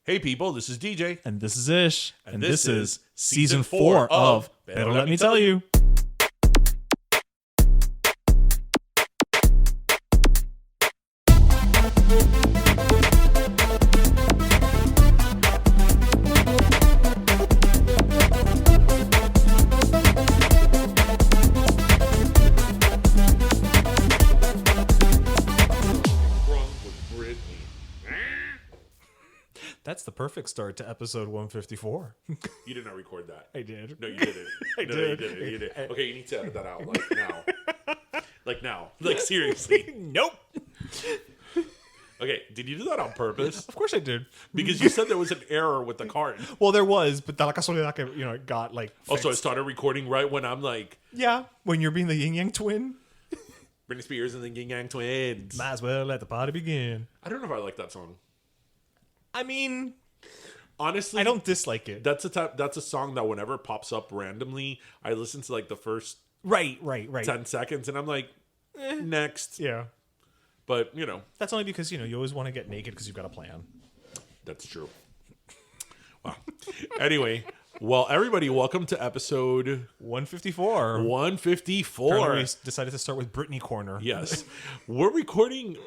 Hey people, this is DJ. And this is Ish. And this this is is season season 4 4 of of Better Let Me Tell You. That's the perfect start to episode 154. You did not record that. I did. No, you didn't. I No, did. You did. Okay, you need to edit that out. Like now. Like now. Like seriously. Nope. Okay, did you do that on purpose? Of course I did. Because you said there was an error with the card. Well, there was, but la casualidad que, it got like fixed. Also, it started recording right when I'm like, Yeah, when you're being the yin yang twin, Britney Spears and the Yin Yang Twins. might as well let the party begin. I don't know if I like that song. I mean, Honestly, I don't dislike it. That's a song that whenever it pops up randomly, I listen to like the first Right. 10 seconds and I'm like, next. Yeah. But, That's only because, you always want to get naked because you've got a plan. that's true. Wow. Anyway, well, everybody, welcome to episode 154. 154. Apparently we decided to start with Britney Corner. Yes. We're recording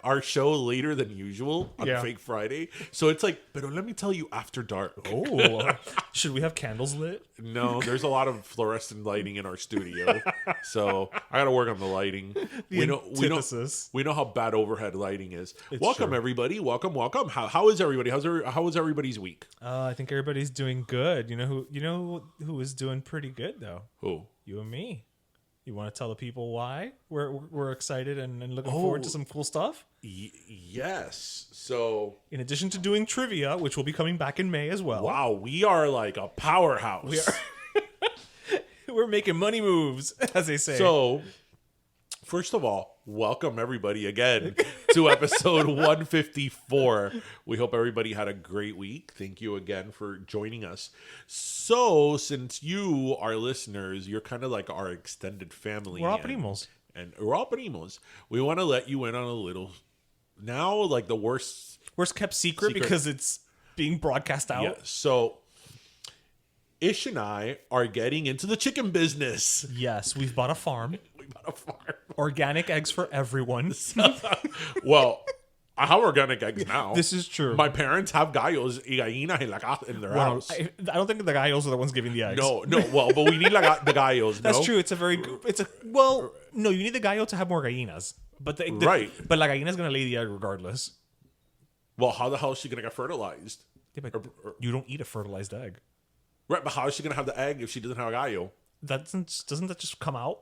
our show later than usual on Yeah. Fake Friday. So it's like, but let me tell you after dark. Oh, should we have candles lit? No, there's a lot of fluorescent lighting in our studio. So I got to work on the lighting. We know how bad overhead lighting is. Welcome, true. everybody. Welcome. How is everybody? How was everybody's week? I think everybody's doing good. You know who is doing pretty good though? Who? You and me. You want to tell the people why we're excited and looking forward to some cool stuff? Yes. So, In addition to doing trivia, which will be coming back in May as well. wow, we are like a powerhouse. We are. We're making money moves, as they say. So, first of all, welcome everybody again to episode 154. We hope everybody had a great week. Thank you again for joining us. So, since you are listeners, you're kind of like our extended family. We're all primos. And we're all primos. We want to let you in on a little, now like the worst. Worst kept secret because it's being broadcast out. Yeah. So, Ish and I are getting into the chicken business. Yes, we've bought a farm. We bought a farm. Organic eggs for everyone. Well, I have organic eggs now. This is true. My parents have gallos y gallinas in their house. I don't think the gallos are the ones giving the eggs. No, well, but we need the gallos. That's no? true. No, you need the gallo to have more gallinas. But Right. But la gallina is going to lay the egg regardless. Well, how the hell is she going to get fertilized? Yeah, but you don't eat a fertilized egg. Right, but how is she going to have the egg if she doesn't have a gallo? Doesn't that just come out?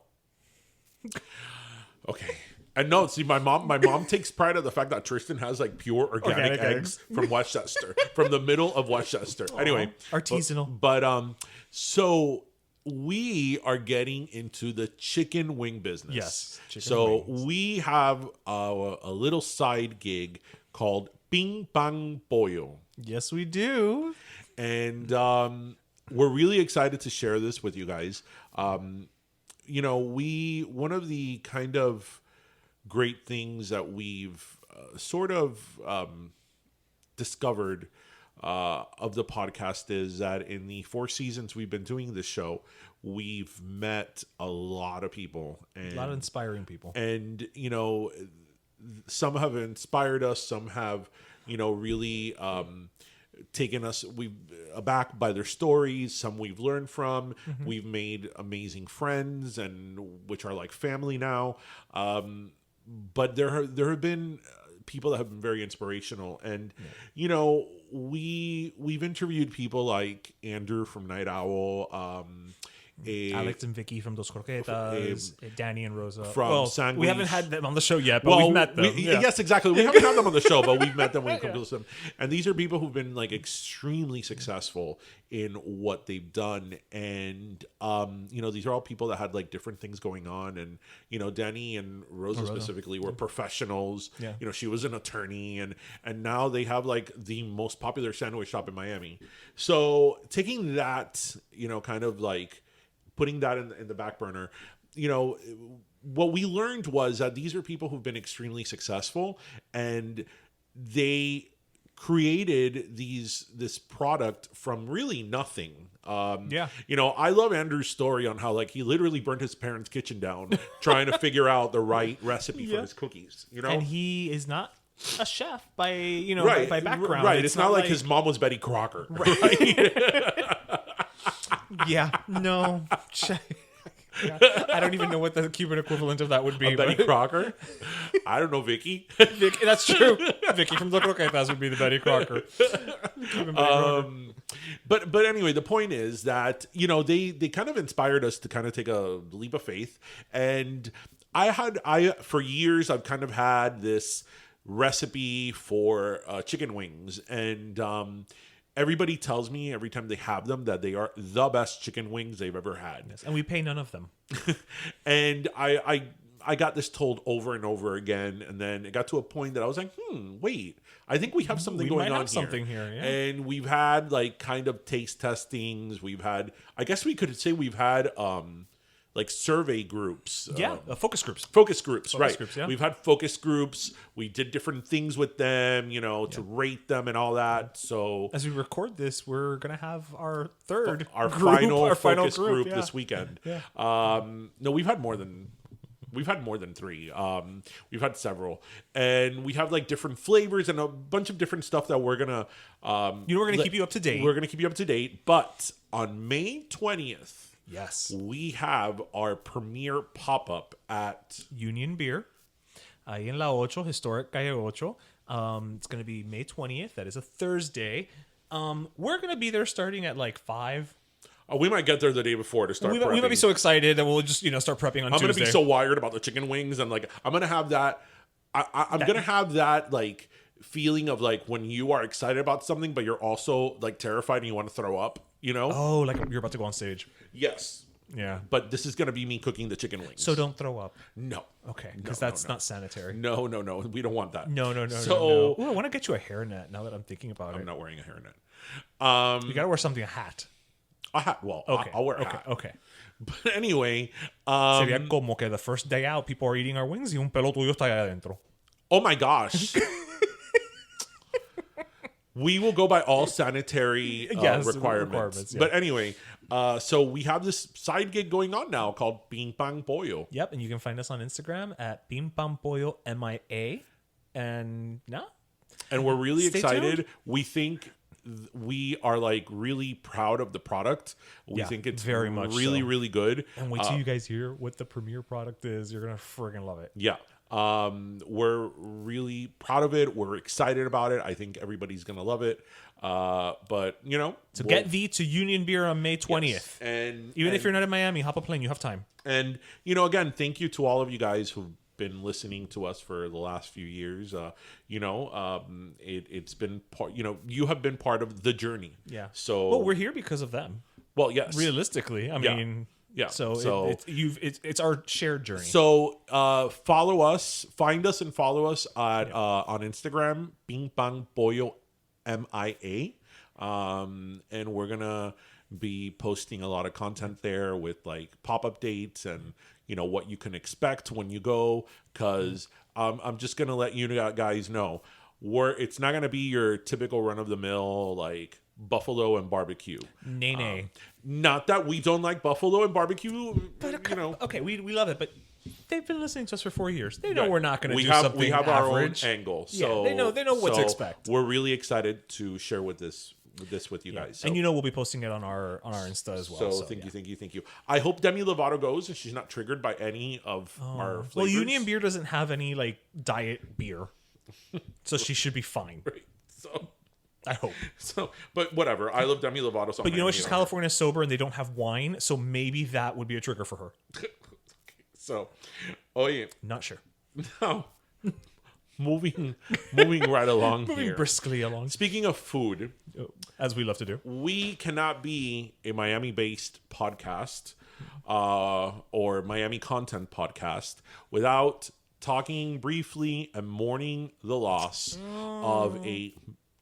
Okay. And no, see, my mom takes pride of the fact that Tristan has like pure organic eggs from Westchester, from the middle of Westchester. Anyway, artisanal. But so we are getting into the chicken wing business. Yes, chicken so wings. we have a little side gig called Ping Pang Pollo. Yes, we do. And we're really excited to share this with you guys. One of the kind of great things that we've sort of discovered of the podcast is that in the 4 seasons we've been doing this show, we've met a lot of people. And, A lot of inspiring people. And, some have inspired us. Some have, really taken us aback by their stories. Some we've learned from. Mm-hmm. We've made amazing friends, and which are like family now. But there have been people that have been very inspirational, and we've interviewed people like Andrew from Night Owl. Alex and Vicky from Dos Croquetas, Danny and Rosa from Sandwich. We haven't had them on the show yet, but we've met them. Yes, exactly. We haven't had them on the show, but we've met them when we come to listen. And these are people who've been like extremely successful in what they've done. And, these are all people that had like different things going on. And, Danny and Rosa specifically were professionals. Yeah. She was an attorney, and now they have like the most popular sandwich shop in Miami. So taking that, kind of like putting that in the back burner, what we learned was that these are people who've been extremely successful, and they created this product from really nothing. Yeah. You know, I love Andrew's story on how like he literally burnt his parents' kitchen down trying to figure out the right recipe for his cookies. You know, And he is not a chef by by background. Right. It's not like his mom was Betty Crocker. Right. Yeah. No. I don't even know what the Cuban equivalent of that would be. Betty Crocker? I don't know, Vicky. Vicky, that's true. Vicky from the Croquetas would be the Betty Crocker. But anyway, the point is that, you know, they kind of inspired us to kind of take a leap of faith. And I for years, I've kind of had this recipe for chicken wings. And everybody tells me every time they have them that they are the best chicken wings they've ever had. Yes, and we pay none of them. And I got this told over and over again, and then it got to a point that I was like, wait, I think we have something going on here. Something here, yeah. And we've had like kind of taste testings. We've had, I guess we could say we've had like survey groups. Focus groups. Focus groups, right. Groups, yeah. We've had focus groups. We did different things with them, you know, to rate them and all that. So as we record this, we're going to have our third our group, final focus group this weekend. Yeah. No, we've had more than 3. We've had several, and we have like different flavors and a bunch of different stuff that we're gonna we're gonna keep you up to date. We're gonna keep you up to date. But on May 20th, yes, we have our premiere pop-up at Union Beer, ahí en La Ocho, historic Calle Ocho. It's gonna be May 20th. That is a Thursday. We're gonna be there starting at like 5. we might get there the day before to start prepping. We might be so excited that we'll just start prepping on Tuesday. I'm going to be so wired about the chicken wings, and like I'm going to have that. I'm going to have that like feeling of like when you are excited about something, but you're also like terrified and you want to throw up. You know? Oh, like you're about to go on stage. Yes. Yeah. But this is going to be me cooking the chicken wings. So don't throw up. No. Okay. Because that's not sanitary. No. We don't want that. No. So Ooh, I want to get you a hairnet now that I'm thinking about it. I'm not wearing a hairnet. You got to wear something, a hat. A hat. Well, okay. I'll wear a hat. Okay. But anyway. Sería como que the first day out, people are eating our wings y un pelo tuyo está allá adentro. Oh my gosh. We will go by all sanitary requirements. Yeah. But anyway, so we have this side gig going on now called Ping Pong Pollo. Yep, and you can find us on Instagram at Ping Pong Pollo MIA. And we're really excited. Tuned. We think we are like really proud of the product. We think it's very much really good. And wait till you guys hear what the premiere product is. You're gonna friggin' love it. Yeah. We're really proud of it. We're excited about it. I think everybody's gonna love it. But so get thee to Union Beer on May 20th. Yes. And even if you're not in Miami, hop a plane. You have time. And again, thank you to all of you guys who've been listening to us for the last few years. It's been part. You have been part of the journey. Yeah. So we're here because of them. Well, yes. Realistically, I mean. Yeah. So it's our shared journey. So follow us, find us, and follow us at on Instagram, Ping Pong Pollo MIA, and we're gonna be posting a lot of content there with like pop-up dates and what you can expect when you go. Because I'm just gonna let you guys know it's not gonna be your typical run-of-the-mill like buffalo and barbecue. Nay. Not that we don't like buffalo and barbecue, but okay, we love it, but they've been listening to us for 4 years. They know we're not going to do something we have average. Our own angle. So yeah, they know what to expect. We're really excited to share with you guys. So, and we'll be posting it on our Insta as well. So thank you. I hope Demi Lovato goes and she's not triggered by any of our flavors. Well, Union Beer doesn't have any like diet beer, so she should be fine. Right. So. I hope. So, but whatever. I love Demi Lovato. So but you know what? She's California sober and they don't have wine, so maybe that would be a trigger for her. So, oh yeah. Not sure. No. moving right along moving here. Briskly along. Speaking of food, as we love to do, we cannot be a Miami-based podcast or Miami content podcast without talking briefly and mourning the loss of a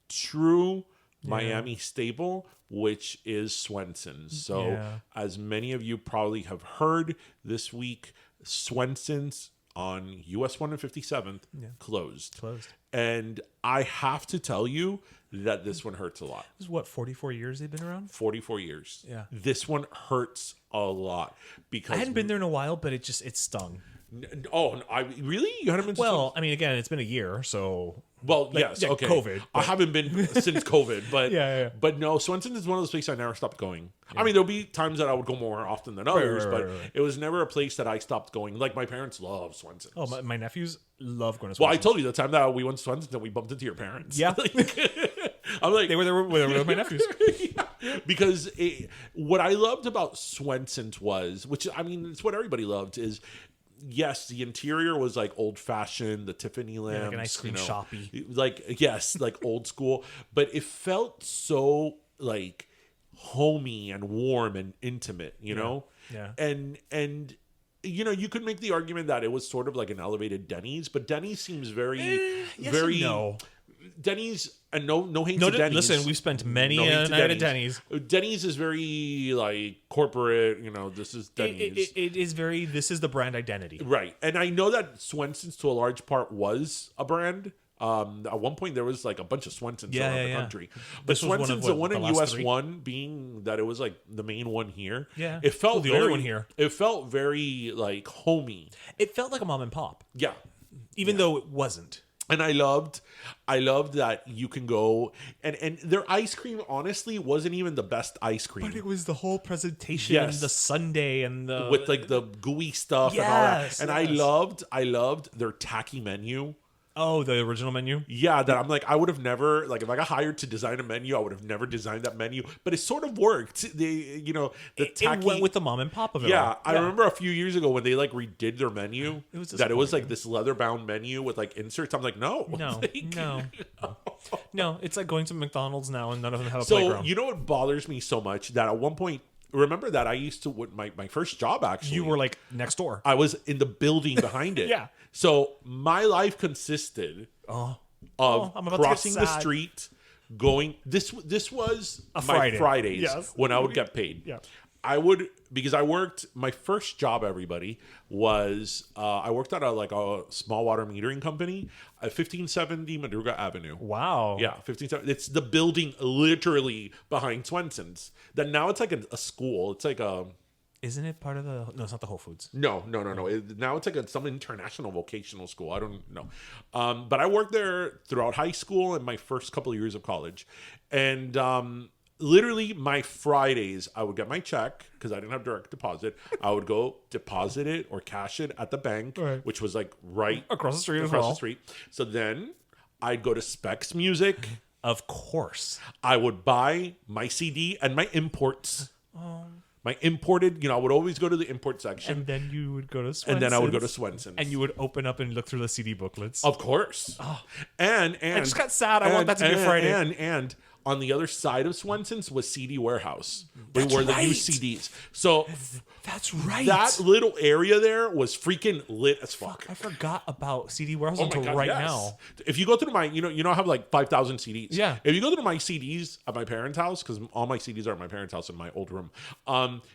true Miami staple, which is Swensens. So as many of you probably have heard this week, Swensens on US 1 and 57th closed. Closed. And I have to tell you that this one hurts a lot. This is what, 44 years they've been around? 44 years. Yeah. This one hurts a lot because I hadn't been there in a while, but it stung. Oh, I really? You hadn't been? Well, I mean, again, it's been a year, so. Well, yes, yeah, okay. COVID. I haven't been since COVID, but Yeah. But no, Swensens is one of those places I never stopped going. I mean, there'll be times that I would go more often than others, but it was never a place that I stopped going. Like my parents love Swensens. Oh, my nephews love going to Swensens. Well, I told you the time that we went to Swensens and we bumped into your parents. Yeah. I'm like, They were there with my nephews. yeah. Because what I loved about Swensens was, which I mean, it's what everybody loved, is yes, the interior was like old fashioned, the Tiffany lamps, like an ice cream shoppy. Like yes, like old school, but it felt so like homey and warm and intimate, you know? Yeah. And you know, you could make the argument that it was sort of like an elevated Denny's, but Denny's seems very yes very and no. Denny's, and no hate to Denny's. Listen, we've spent many a night at Denny's. Denny's is very like corporate, you know, this is Denny's. It is very, this is the brand identity. Right. And I know that Swensens to a large part was a brand. At one point there was like a bunch of Swensens around the country. But This was Swensens, of, the one in last US 3? 1 being that it was like the main one here. Yeah. It felt the very, only one here. It felt very like homey. It felt like a mom and pop, Yeah. even though it wasn't. And I loved that you can go and their ice cream honestly wasn't even the best ice cream. But it was the whole presentation Yes. and the sundae and the with like the gooey stuff and all that. Yes, And yes. I loved their tacky menu. Oh, the original menu? Yeah, that I'm like, I would have never, like, if I got hired to design a menu, I would have never designed that menu. But it sort of worked. The tacky. It went with the mom and pop of it. Yeah, all. I remember a few years ago when they like redid their menu. It was that it was like this leather bound menu with like inserts. I'm like, no, No, Like, no. It's like going to McDonald's now and none of them have a So playground. you know what bothers me so much that at one point, remember that I used to with my first job actually. You were like next door. I was in the building behind it. Yeah. So my life consisted I'm of about to get crossing the sad. street, going. This was A my Friday. Fridays Yes. when I would get paid. Yeah. I would, because I worked. My first job, everybody, was I worked at a small water metering company at 1570 Madruga Avenue. Wow. Yeah, 1570. It's the building literally behind Swensens. Then now it's like a school. It's like a. Isn't it part of the... No, it's not the Whole Foods. No. Now it's like some international vocational school. I don't know. But I worked there throughout high school and my first couple of years of college. And literally my Fridays, I would get my check because I didn't have direct deposit. I would go deposit it or cash it at the bank, Right. which was like right Across the street as across well. the street. So then I'd go to Specs Music. Of course. I would buy my CD and my imports. My imported, I would always go to the import section. And then you would go to Swensens. And then I would go to Swensens. And you would open up and look through the CD booklets. Of course. And I just got sad. I want that to be Friday. And on the other side of Swensens was CD Warehouse. That's where the new right. CDs. So That's right. that little area there was freaking lit as fuck. I forgot about CD Warehouse Oh my until God, right yes. now. If you go through my, I have like 5,000 CDs. Yeah. If you go through my CDs at my parents' house, because all my CDs are at my parents' house in my old room,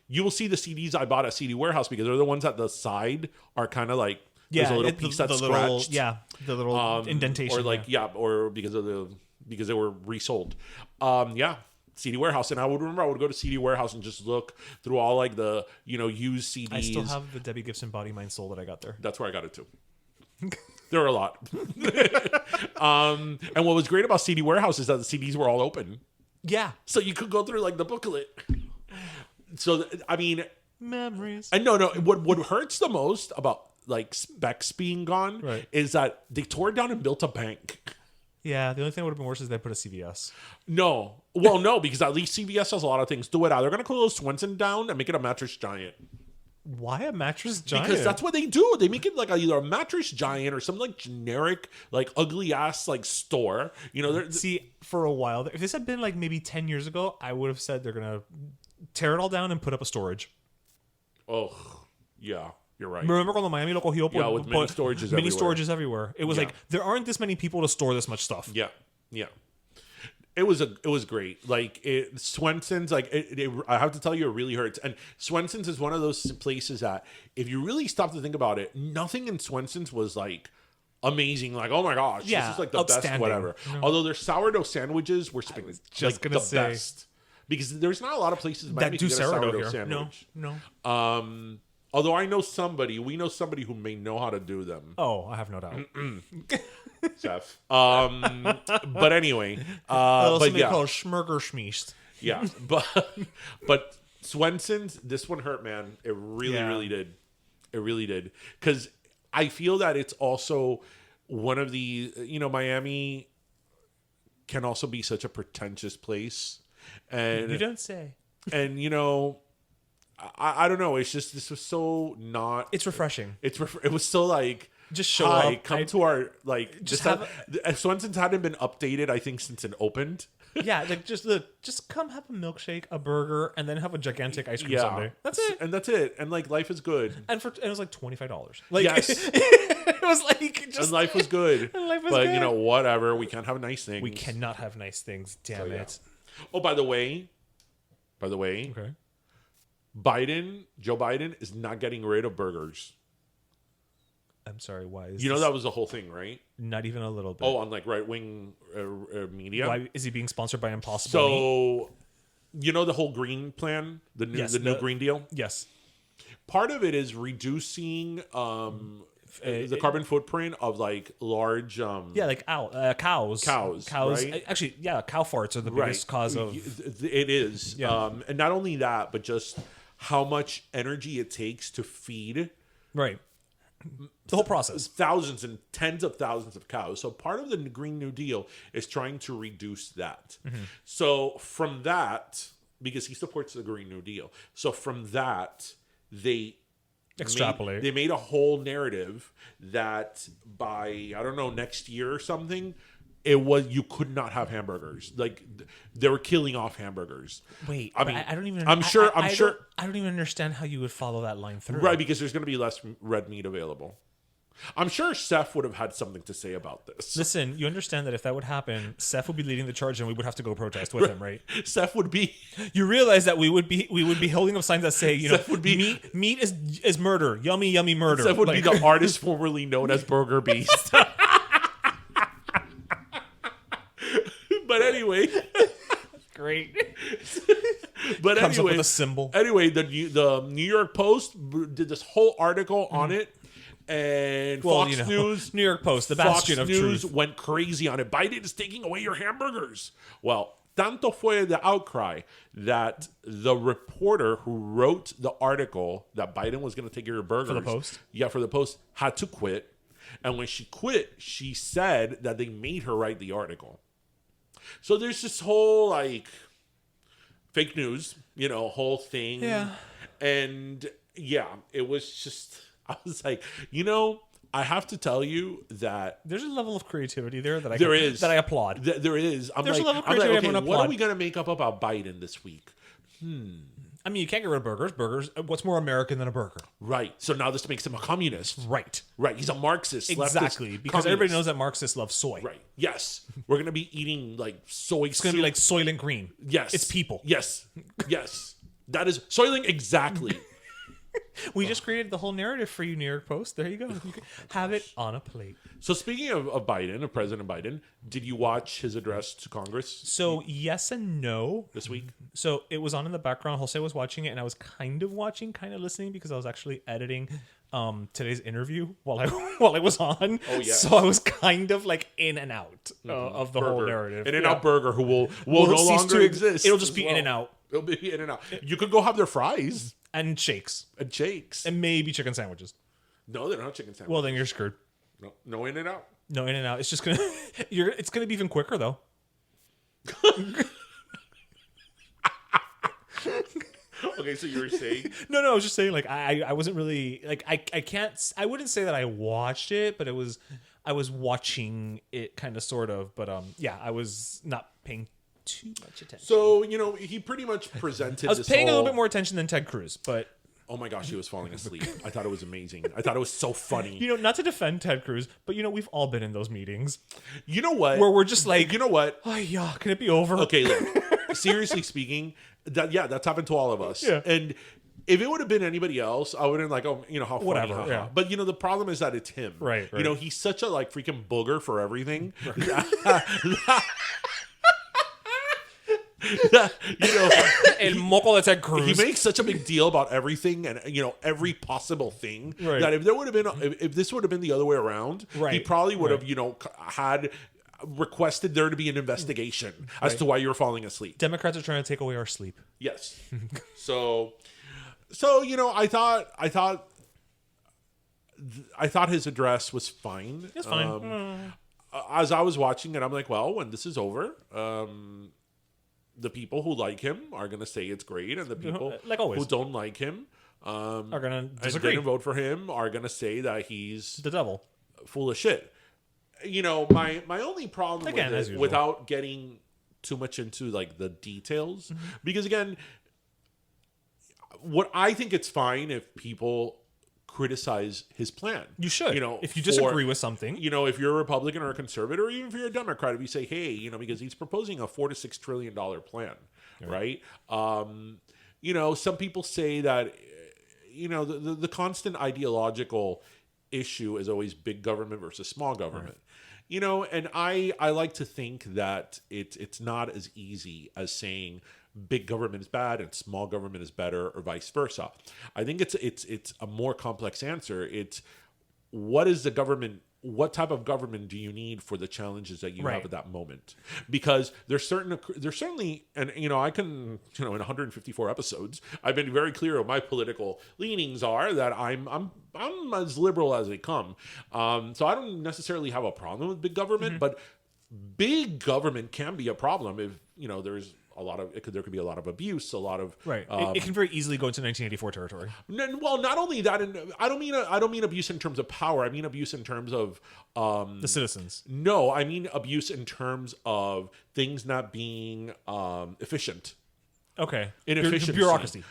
you will see the CDs I bought at CD Warehouse because they're the ones at the side are kind of like, there's a little piece that's scratched. The little indentation. Or like, or because they were resold. CD Warehouse. And I would remember I would go to CD Warehouse and just look through all like the, used CDs. I still have the Debbie Gibson Body, Mind, Soul that I got there. That's where I got it too. There were a lot. And what was great about CD Warehouse is that the CDs were all open. Yeah. So you could go through like the booklet. So, I mean, Memories. and no, what hurts the most about like Specs being gone Right. is that they tore it down and built a bank. Yeah, the only thing that would have been worse is they put a CVS. No. Well, no, because at least CVS has a lot of things. Do it out. They're going to close Swensen down and make it a Mattress Giant. Why a Mattress Giant? Because that's what they do. They make it like either a Mattress Giant or some like generic, like ugly ass like store. See, for a while, if this had been like maybe 10 years ago, I would have said they're going to tear it all down and put up a storage. Oh, yeah, you're right. Remember cuando Miami lo cogió por, Yeah, with mini storages everywhere. storages everywhere. It was Yeah. like, there aren't this many people to store this much stuff. Yeah, yeah. It was great. Like Swensens, like I have to tell you, it really hurts. And Swensens is one of those places that, if you really stop to think about it, nothing in Swensens was like amazing. Like, oh my gosh, Yeah, this is like the best whatever. No. Although their sourdough sandwiches were just like gonna the say. best, because there's not a lot of places in Miami That do can get a sourdough here. sandwich. No. Although we know somebody who may know how to do them. Oh, I have no doubt. Seth. But anyway, but yeah, called Schmurgerschmeest. yeah, but Swensens, this one hurt, man. It really did. It really did, because I feel that it's also one of the, Miami can also be such a pretentious place, and You don't say. and I don't know. It's just, this was so not. It's refreshing. It was so like, Just show hi, up. come to our like. Just Swensens hadn't been updated, I think, since it opened. Yeah, like just come have a milkshake, a burger, and then have a gigantic ice cream sundae. That's it. And that's it. And like, life is good. And it was like $25. Like, Yes. it was like just. And life was good. And life was but good. Whatever. We can't have nice things. We cannot have nice things. Damn So, yeah. it. Oh, by the way, Okay. Joe Biden is not getting rid of burgers. I'm sorry. Why is That was the whole thing, right? not even a little bit? Oh, on like right wing media. Why is he being sponsored by Impossible Meat? So, the whole green plan, the new Green Deal. Yes. Part of it is reducing the carbon footprint of like large. Yeah, like cows. Cows, right? Actually, yeah, cow farts are the biggest cause of. It is. Yeah. And not only that, but just how much energy it takes to feed Right. The whole process. thousands and tens of thousands of cows. So part of the Green New Deal is trying to reduce that. Mm-hmm. So from that, because he supports the Green New Deal, so from that, they Extrapolate. They made a whole narrative that by, I don't know, next year or something, you could not have hamburgers. Like, they were killing off hamburgers. Wait, I mean, I don't even. I'm sure. I don't even understand how you would follow that line through. Right, because there's going to be less red meat available. I'm sure Seth would have had something to say about this. Listen, you understand that if that would happen, Seth would be leading the charge, and we would have to go protest with him, right? Seth would be. You realize that we would be holding up signs that say, Seth would be meat is murder, yummy murder. Seth would be the artist formerly known as Burger Beast. But anyway, great. But Comes up anyway, with a symbol. Anyway, the New York Post did this whole article on it, and Fox News, New York Post, the bastion of News truth, went crazy on it. Biden is taking away your hamburgers. Well, tanto fue the outcry that the reporter who wrote the article that Biden was going to take your burgers For the Post? Yeah, for the Post, had to quit. And when she quit, she said that they made her write the article. So there's this whole like fake news, whole thing. Yeah. And yeah, it was just, I was like, I have to tell you that there's a level of creativity there that I applaud. There is. There's a level of creativity okay, I'm gonna what applaud. are we going to make up about Biden this week? I mean, you can't get rid of burgers. Burgers. What's more American than a burger? Right. So now this makes him a communist. Right. Right. He's a Marxist. Exactly. Leftist, Because communist. everybody knows that Marxists love soy. Right. Yes. We're going to be eating like soy. It's going to be like Soylent Green. Yes. It's people. Yes. Yes. That is Soylent exactly. We just created the whole narrative for you, New York Post. There you go. You can have it on a plate. So speaking of Biden, of President Biden, did you watch his address to Congress So yes and no. this week? So it was on in the background. Jose was watching it, and I was kind of watching, kind of listening, because I was actually editing today's interview while I was on. Oh, yes. So I was kind of like in and out of the whole narrative. In-N-Out Burger, who will no cease longer to exist. It'll just as be well. In-N-Out. It'll be In-N-Out. You could go have their fries And shakes. and shakes. And maybe chicken sandwiches. No, they don't have chicken sandwiches. Well, then you're screwed. No In-N-Out. No, In-N-Out. It's just gonna it's gonna be even quicker though. Okay, so you were saying No, I was just saying, like, I wasn't really like I wouldn't say that I watched it, but I was watching it kind of sort of, but yeah, I was not paying too much attention. so. He pretty much presented. I was paying a little bit more attention than Ted Cruz, but Oh my gosh, he was falling asleep. I thought it was amazing. I thought it was so funny. You know, not to defend Ted Cruz, but you know, we've all been in those meetings You know what? where we're just like, You know what? oh yeah, can it be over? Okay, look. Seriously speaking, that's happened to all of us. Yeah. And if it would have been anybody else, I would have been like, oh, how funny. Whatever, haha. yeah. But the problem is that it's him. Right. He's such a like freaking booger for everything. El moco de Ted Cruz. He makes such a big deal about everything and every possible thing Right. that if there would have been if this would have been the other way around, he Right. probably would have had requested there to be an investigation as to why you were falling asleep. Democrats are trying to take away our sleep. Yes. so I thought his address was fine. It's fine. As I was watching it, I'm like, well, when this is over, the people who like him are going to say it's great, and the people Like always. who don't like him Are gonna and disagree. didn't vote for him are going to say that he's The devil. full of shit. My only problem Again, with as it, usual. without getting too much into like the details, Mm-hmm. because again, what I think it's fine if people criticize his plan. You should. If you for- disagree with something. if you're a Republican or a conservative, or even if you're a Democrat, if you say, hey, because he's proposing a $4 to $6 trillion plan, right? Some people say that, the constant ideological issue is always big government versus small government. And I like to think that it's not as easy as saying big government is bad and small government is better, or vice versa. I think it's a more complex answer. It's what is the government? What type of government do you need for the challenges that you have at that moment? Because there's certainly, and I can, in 154 episodes, I've been very clear what my political leanings are, that I'm as liberal as they come. So I don't necessarily have a problem with big government, but big government can be a problem if there's there could be a lot of abuse, a lot of It can very easily go into 1984 territory. Well, not only that, and I don't mean abuse in terms of power. I mean abuse in terms of The citizens. no, I mean abuse in terms of things not being efficient. Okay. Inefficiency,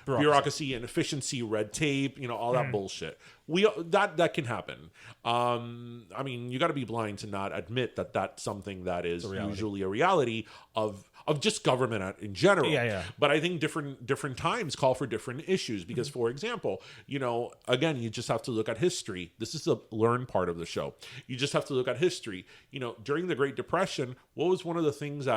Bureaucracy. inefficiency, red tape, all that bullshit. That can happen. I mean, you got to be blind to not admit that that's something that is usually a reality of just government in general. Yeah. But I think different times call for different issues because, for example, again, you just have to look at history. This is the learn part of the show. You just have to look at history. During the Great Depression, what was one of the things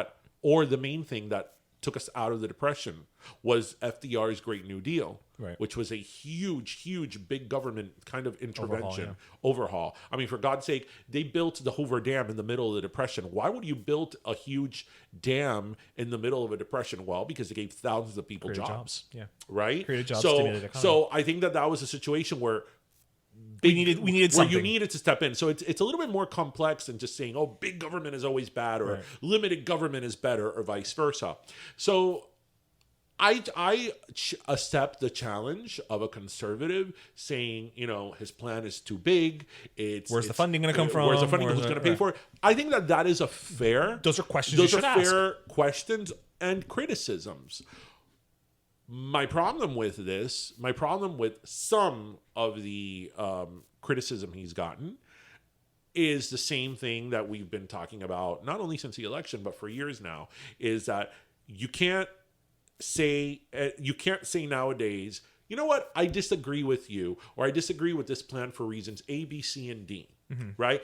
or the main thing that took us out of the Depression was FDR's Great New Deal, which was a huge big government kind of intervention, overhaul. I mean, for God's sake, they built the Hoover Dam in the middle of the Depression. Why would you build a huge dam in the middle of a depression? Well, because it gave thousands of people jobs. Yeah. Right? Created jobs, stimulated the economy. So I think that was a situation where We needed where something. you needed to step in. So it's a little bit more complex than just saying, oh, big government is always bad, or limited government is better, or vice versa. So I accept the challenge of a conservative saying, his plan is too big. Where's the funding going to come from? Where's the funding? Who's going to pay for it? I think that is a fair. Those are questions you should ask. Fair questions and criticisms. My problem with some of the criticism he's gotten is the same thing that we've been talking about, not only since the election, but for years now, is that you can't say nowadays, you know what, I disagree with you, or I disagree with this plan for reasons A, B, C, and D, right?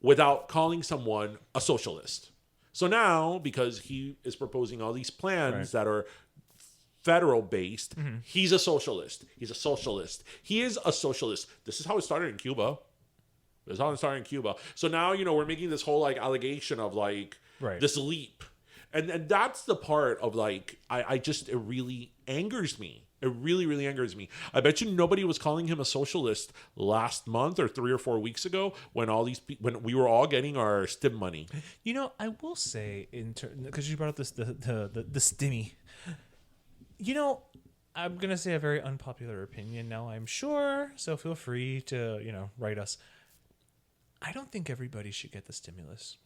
Without calling someone a socialist. So now, because he is proposing all these plans that are federal based, he's a socialist. He is a socialist. This is how it started in Cuba. So now, we're making this whole allegation of this leap. And that's the part of it really angers me. It really, really angers me. I bet you nobody was calling him a socialist last month or 3 or 4 weeks ago when when we were all getting our stim money. I will say, because you brought up the stimmy. I'm going to say a very unpopular opinion now, I'm sure. So feel free to, write us. I don't think everybody should get the stimulus.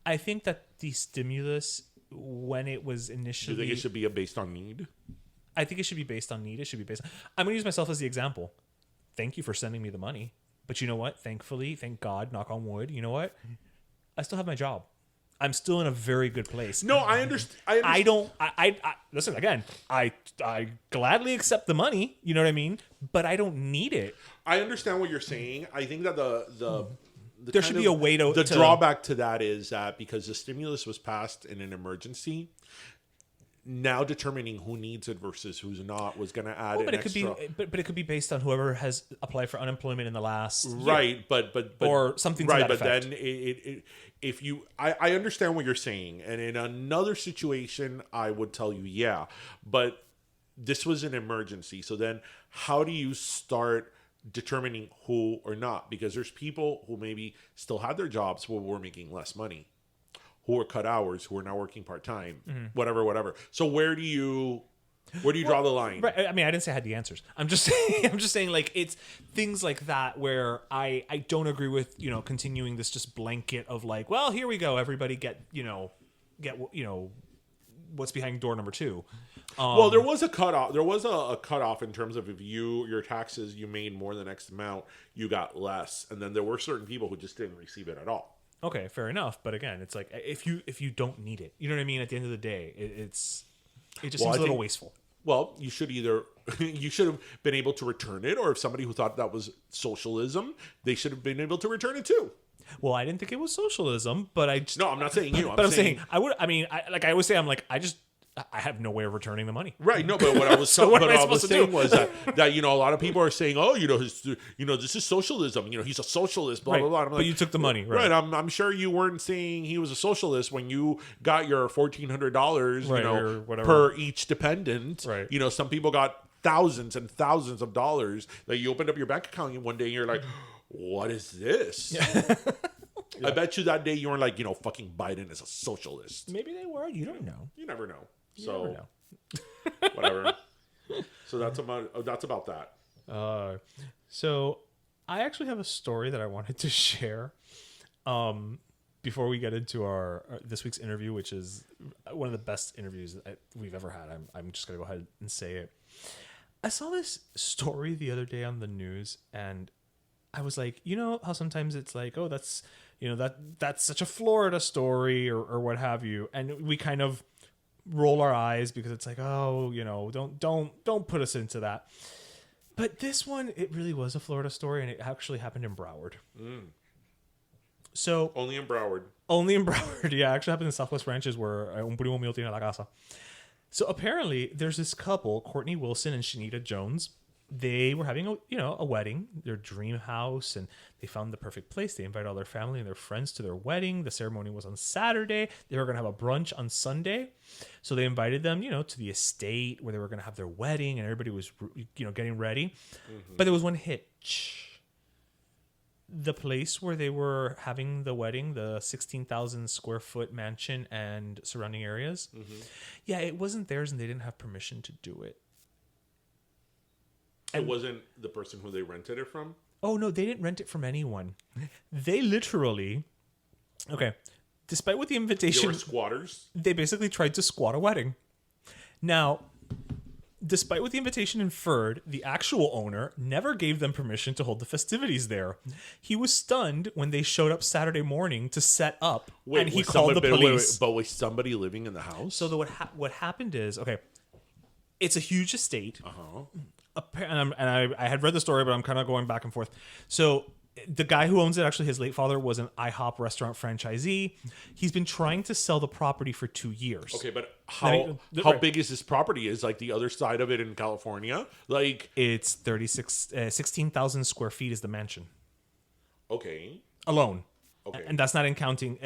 I think that the stimulus, when it was initially... Do you think it should be based on need? I think it should be based on need. It should be based on... I'm going to use myself as the example. Thank you for sending me the money. But you know what? Thankfully, thank God, knock on wood, you know what? I still have my job. I'm still in a very good place. No, I understand. I don't... I listen, again, I gladly accept the money, you know what I mean? But I don't need it. I understand what you're saying. I think that the there should be a way to... The drawback to that is that because the stimulus was passed in an emergency, now determining who needs it versus who's not was going to add but an it extra... could be, but it could be based on whoever has applied for unemployment in the last right, year. but or something to right, that but effect. then if you, I understand what you're saying, and in another situation, I would tell you, yeah, but this was an emergency. So then, how do you start determining who or not? Because there's people who maybe still had their jobs who were making less money, who were cut hours, who are now working part-time, whatever. So where do you draw the line? Right. I mean, I didn't say I had the answers. I'm just saying like it's things like that where I don't agree with, continuing this just blanket of like, well, here we go. Everybody get what's behind door number 2. Well, there was a cutoff. There was a cutoff in terms of if your taxes, you made more than X amount, you got less. And then there were certain people who just didn't receive it at all. Okay, fair enough. But again, it's like if you don't need it, you know what I mean? At the end of the day, it just seems a little wasteful. Well, you should have been able to return it, or if somebody who thought that was socialism, they should have been able to return it too. Well, I didn't think it was socialism, but No, I'm not saying you. I'm saying I would. I mean, I always say, I'm like, I have no way of returning the money. Right. No, but what I was So what am I was supposed to saying do? was that a lot of people are saying, oh, this is socialism. He's a socialist. Blah Right. blah blah. I'm But you took the money, right? Right. I'm sure you weren't saying he was a socialist when you got your $1,400, Right, or whatever. per each dependent. Right. Some people got thousands and thousands of dollars that you opened up your bank account one day and you're like, what is this? Yeah. I bet you that day you weren't like, fucking Biden is a socialist. Maybe they were. You don't know. You never know. You never know. Whatever. So that's about that. So I actually have a story that I wanted to share before we get into our this week's interview, which is one of the best interviews that we've ever had. I'm just going to go ahead and say it. I saw this story the other day on the news, and I was like, how sometimes it's like, oh, that's that's such a Florida story or what have you, and we kind of roll our eyes because it's like, oh, don't put us into that. But this one, it really was a Florida story, and it actually happened in Broward. So only in Broward. Yeah, actually happened in Southwest Ranches where un primo mío tiene la casa. So apparently there's this couple, Courtney Wilson and Shanita Jones. They were having a wedding, their dream house, and they found the perfect place. They invited all their family and their friends to their wedding. The ceremony was on Saturday. They were going to have a brunch on Sunday. So they invited them, to the estate where they were going to have their wedding, and everybody was, getting ready. Mm-hmm. But there was one hitch. The place where they were having the wedding, the 16,000 square foot mansion and surrounding areas, yeah, it wasn't theirs, and they didn't have permission to do it. It wasn't the person who they rented it from? Oh, no, they didn't rent it from anyone. They literally... Okay, despite what the invitation... They were squatters? They basically tried to squat a wedding. Now, despite what the invitation inferred, the actual owner never gave them permission to hold the festivities there. He was stunned when they showed up Saturday morning to set up, and he called the police. But was somebody living in the house? So what happened is... Okay, it's a huge estate. Uh-huh. And I had read the story, but I'm kind of going back and forth. So the guy who owns it, actually his late father, was an IHOP restaurant franchisee. He's been trying to sell the property for 2 years. Okay, but how big is this property? Is like the other side of it in California? Like it's 16,000 square feet is the mansion. Okay. Alone. Okay. And that's not including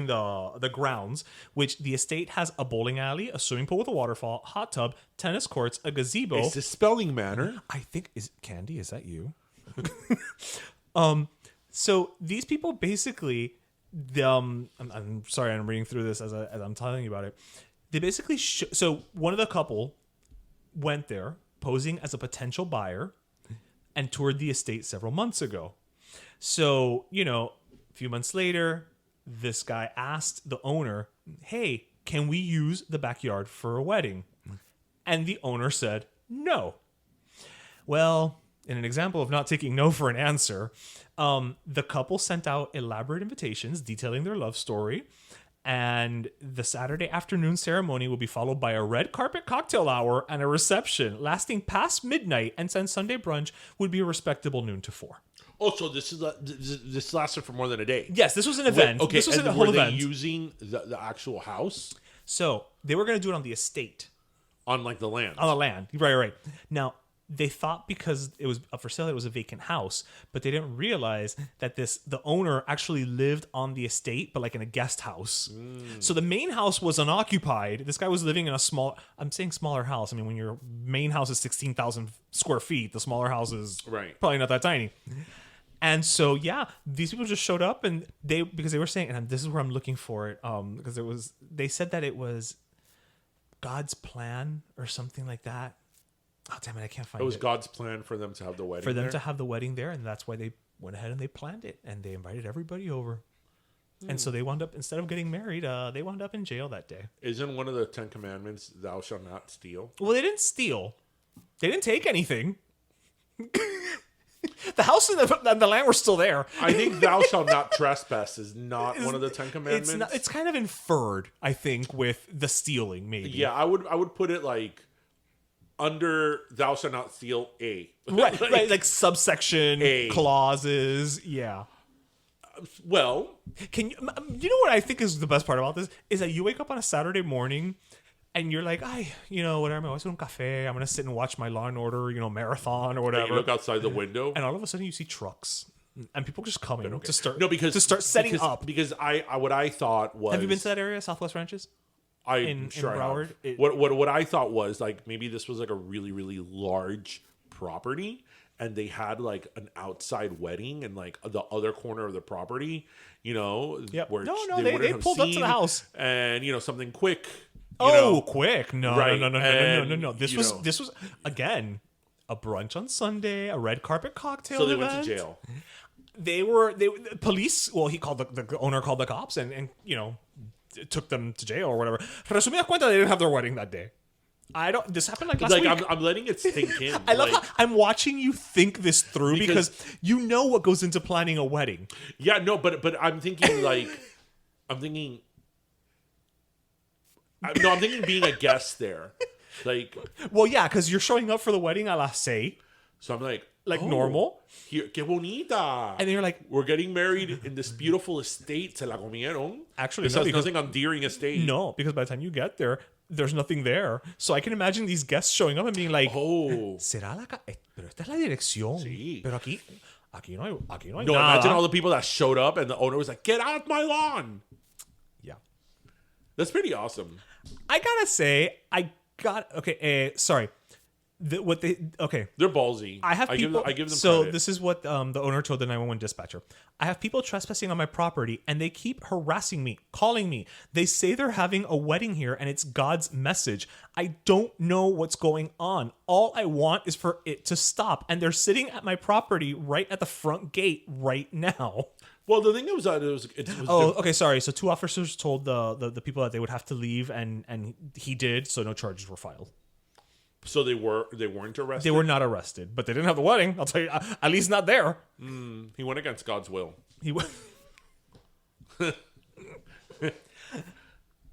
the grounds, which the estate has a bowling alley, a swimming pool with a waterfall, hot tub, tennis courts, a gazebo. It's a spelling manner. I think is Candy. Is that you? So these people basically, I'm sorry, I'm reading through this as I'm telling you about it. They basically so one of the couple went there posing as a potential buyer and toured the estate several months ago. So a few months later, this guy asked the owner, hey, can we use the backyard for a wedding? And the owner said no. Well, in an example of not taking no for an answer, the couple sent out elaborate invitations detailing their love story. And the Saturday afternoon ceremony will be followed by a red carpet cocktail hour and a reception lasting past midnight. And then Sunday brunch would be a respectable noon to 4. Oh, so this lasted for more than a day. Yes, this was an event. Okay, this was and a whole were event. they using the actual house So they were going to do it on the estate. on like the land? On the land. Right. Now, they thought because it was up for sale, it was a vacant house, but they didn't realize that the owner actually lived on the estate, but like in a guest house. So the main house was unoccupied. This guy was living in I'm saying smaller house. I mean, when your main house is 16,000 square feet, the smaller house is probably not that tiny. And so, yeah, these people just showed up and because they were saying, and this is where I'm looking for it, because they said that it was God's plan or something like that. Oh, damn it, I can't find it. It was God's plan for them to have the wedding to have the wedding there, and that's why they went ahead and they planned it, and they invited everybody over. And so they wound up, instead of getting married, they wound up in jail that day. Isn't one of the 10 Commandments, thou shalt not steal? Well, they didn't steal. They didn't take anything. The house and the land were still there. I think thou shalt not trespass is not one of the 10 Commandments. It's kind of inferred, I think, with the stealing, maybe. Yeah, I would put it like under thou shalt not steal A. Right, right, like subsection A. clauses. Yeah. Well, You know what I think is the best part about this is that you wake up on a Saturday morning and you're like, whatever, I'm going to un café. I'm going to sit and watch my Law and Order, marathon or whatever. you look outside the window. And all of a sudden you see trucks and people just coming to start setting up. Because what I thought was, have you been to that area, Southwest Ranches? I'm sure in I Broward? have. What I thought was like maybe this was like a really, really large property and they had like an outside wedding in like the other corner of the property, Yep. where they pulled up to the house and something quick. Quick. No. This was again a brunch on Sunday, a red carpet cocktail. So they event. went to jail. The police. Well, the owner called the cops and took them to jail or whatever. Resumidas cuentas, they didn't have their wedding that day. This happened like last week. I'm letting it sink in. I love how I'm watching you think this through because you know what goes into planning a wedding. Yeah, no, but I'm thinking I'm thinking being a guest there. Like, well, yeah, because you're showing up for the wedding a las 6. So I'm like normal. Here, que bonita. And then you're like, we're getting married in this beautiful estate. Se la comieron. Actually, this has nothing endearing estate. No, because by the time you get there, there's nothing there. So I can imagine these guests showing up and being like, ¿será pero esta es la dirección? Sí. Pero aquí no hay No, nada. imagine all the people that showed up and the owner was like, get off my lawn. Yeah. That's pretty awesome. I gotta say, sorry. They're ballsy. I have people. I give them so credit. this is what the owner told the 911 dispatcher. I have people trespassing on my property, and they keep harassing me, calling me. They say they're having a wedding here, and it's God's message. I don't know what's going on. All I want is for it to stop, and they're sitting at my property right at the front gate right now. Well, the thing was that it was okay, sorry. So 2 officers told the people that they would have to leave, and he did. So no charges were filed. So they weren't arrested? They were not arrested, but they didn't have the wedding. I'll tell you, at least not there. He went against God's will.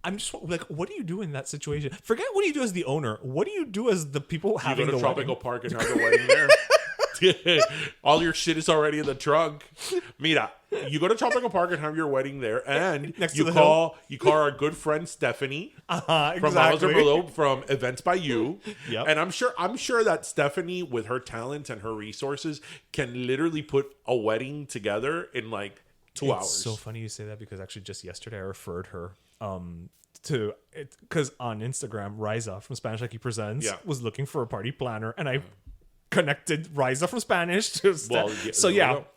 I'm just like, what do you do in that situation? Forget what do you do as the owner. What do you do as the people having the wedding? You go to Tropical Park and have the wedding there. All your shit is already in the trunk. Mira, you go to Tropical Park and have your wedding there, and you call our good friend Stephanie from Mamas and Merlot from Events by You. Yep. And I'm sure that Stephanie, with her talent and her resources, can literally put a wedding together in like 2 hours. It's so funny you say that because actually just yesterday I referred her because on Instagram, Riza from Spanish Like He Presents was looking for a party planner, and I connected Riza from Spanish to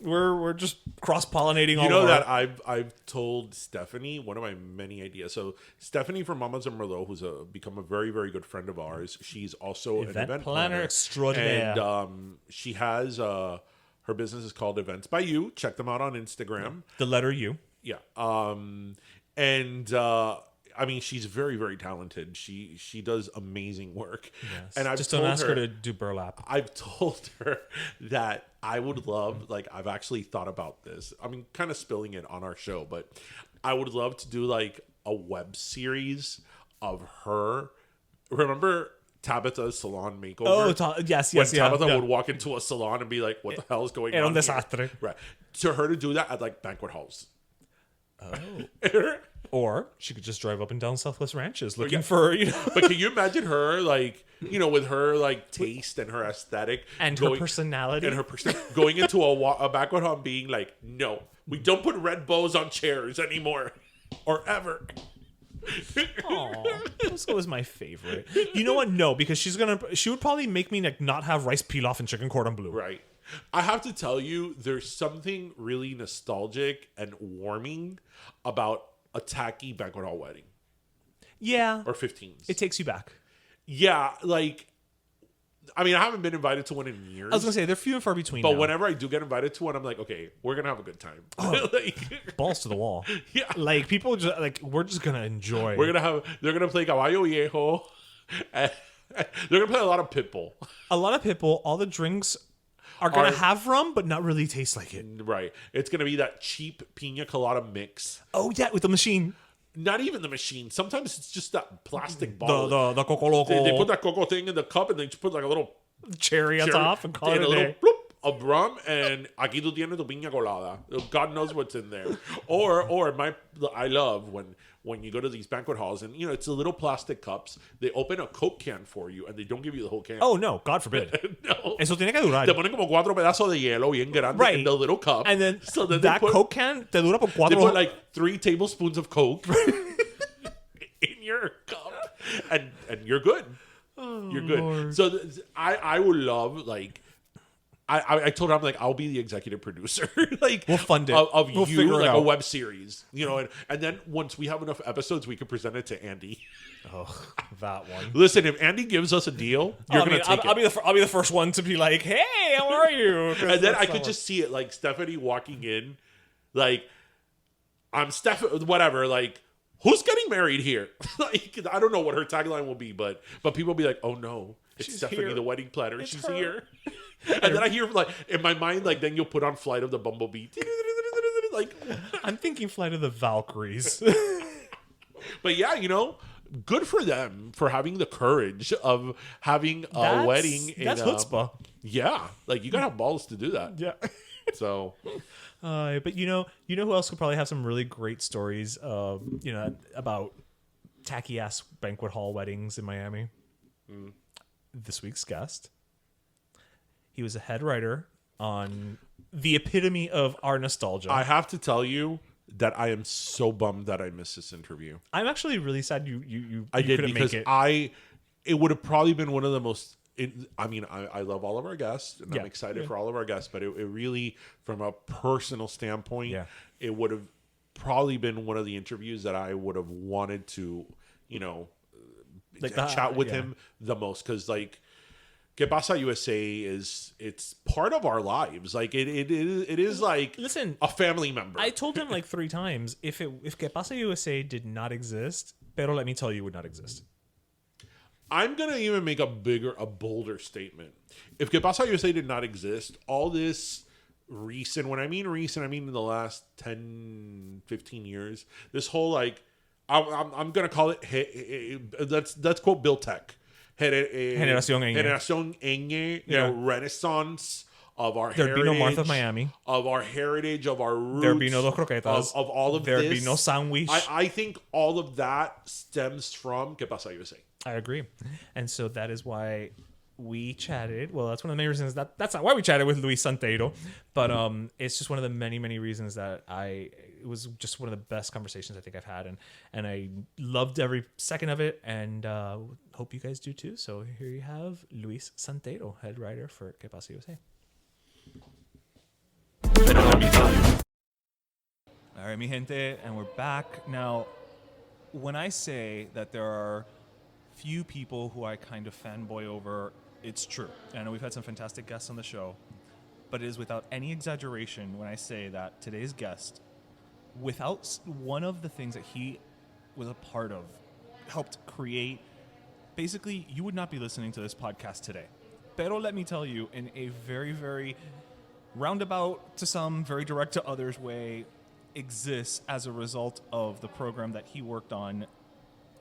we're just cross-pollinating all of that I've told Stephanie one of my many ideas. So Stephanie from Mamas and Merlot, who's become a very, very good friend of ours, she's also an event planner extraordinaire, and she has her business is called Events by You. Check them out on Instagram. The letter U. Yeah. And I mean, she's very, very talented. She does amazing work. Yes. And I've just told don't ask her her to do burlap. I've told her that I would love, like, I've actually thought about this. I mean, kind of spilling it on our show, but I would love to do like a web series of her. Remember Tabitha's salon makeover? Yes. When Tabitha would walk into a salon and be like, "What the hell is going on?" Un desastre. Here? Right. To her to do that at like banquet halls. Oh. Or she could just drive up and down Southwest Ranches looking for, But can you imagine her, like, with her like taste and her aesthetic and her personality and her going into a banquet hall and being like, "No, we don't put red bows on chairs anymore, or ever." Aw, this was my favorite. You know what? No, because she would probably make me like not have rice pilaf and chicken cordon bleu. Right. I have to tell you, there's something really nostalgic and warming about a tacky banquet hall wedding. Yeah. Or 15s. It takes you back. Yeah, like, I mean, I haven't been invited to one in years. I was going to say, they're few and far between But now. whenever I do get invited to one, I'm like, okay, we're going to have a good time. Like, balls to the wall. Yeah. Like, people just, like, we're just going to enjoy. They're going to play Caballo Viejo. And they're going to play a lot of Pitbull. A lot of people, all the drinks are going to have rum, but not really taste like it. Right. It's going to be that cheap pina colada mix. Oh, yeah, with the machine. Not even the machine. Sometimes it's just that plastic bottle. The Coco Loco. They put that cocoa thing in the cup and they just put like a little cherry on top and call it a a little day. bloop of rum, and aquí tú tienes tu piña colada. God knows what's in there. Or I love when you go to these banquet halls and it's a little plastic cups. They open a Coke can for you and they don't give you the whole can. Oh no, God forbid. No. Eso tiene que durar. Te ponen como 4 pedazos de hielo bien grande in the little cup. And then, so then that Coke can te dura por they cuatro. put like 3 tablespoons of Coke in your cup, and you're good. You're good. Lord. So I would love, like, I told her, I'm like, I'll be the executive producer. Like, we'll fund it. Of we'll you, like it a out. web series, and then once we have enough episodes, we can present it to Andy. Oh, that one. Listen, if Andy gives us a deal, you're gonna take it. I'll be the first one to be like, hey, how are you? And then I could just see it, like Stephanie walking in, like, I'm whatever, like, who's getting married here? Like, I don't know what her tagline will be, but people will be like, oh no, it's Stephanie, here. the wedding planner. She's her. here. And then I hear, like, in my mind, like, then you'll put on Flight of the Bumblebee. Like, I'm thinking Flight of the Valkyries. but yeah, good for them for having the courage of having a wedding. That's chutzpah. Yeah, like, you gotta have balls to do that. Yeah. So, but you know who else could probably have some really great stories, about tacky ass banquet hall weddings in Miami? This week's guest. He was a head writer on the epitome of our nostalgia. I have to tell you that I am so bummed that I missed this interview. I'm actually really sad you I did, couldn't because make it. It would have probably been one of the most. I love all of our guests, and I'm excited for all of our guests. But it really, from a personal standpoint, it would have probably been one of the interviews that I would have wanted to, chat with him the most, because, like, Que Pasa USA it's part of our lives. Like, it is like, listen, a family member. I told him like 3 times, if Que Pasa USA did not exist, pero let me tell you, would not exist. I'm gonna even make a bolder statement. If Que Pasa USA did not exist, all this recent, when I mean recent, I mean in the last 10, 15 years, this whole, like, I'm gonna call it, let's quote Bill Tech. Generación Ñ, renaissance of our heritage. There'd be no Martha Miami. Of our heritage, of our roots. There'd be no Dos Croquetas. Of all of this. There'd be no sandwich. I think all of that stems from Que Pasa USA. I agree. And so that is why we chatted. Well, that's one of the main reasons. That's not why we chatted with Luis Santeiro. But it's just one of the many, many reasons that it was just one of the best conversations I think I've had. And I loved every second of it. And hope you guys do too. So here you have Luis Santeiro, head writer for Que Pasa USA. All right, mi gente, and we're back. Now, when I say that there are few people who I kind of fanboy over, it's true. And I know we've had some fantastic guests on the show, but it is without any exaggeration when I say that today's guest, without one of the things that he was a part of, helped create. Basically, you would not be listening to this podcast today. Pero let me tell you, in a very, very roundabout to some, very direct to others way, exists as a result of the program that he worked on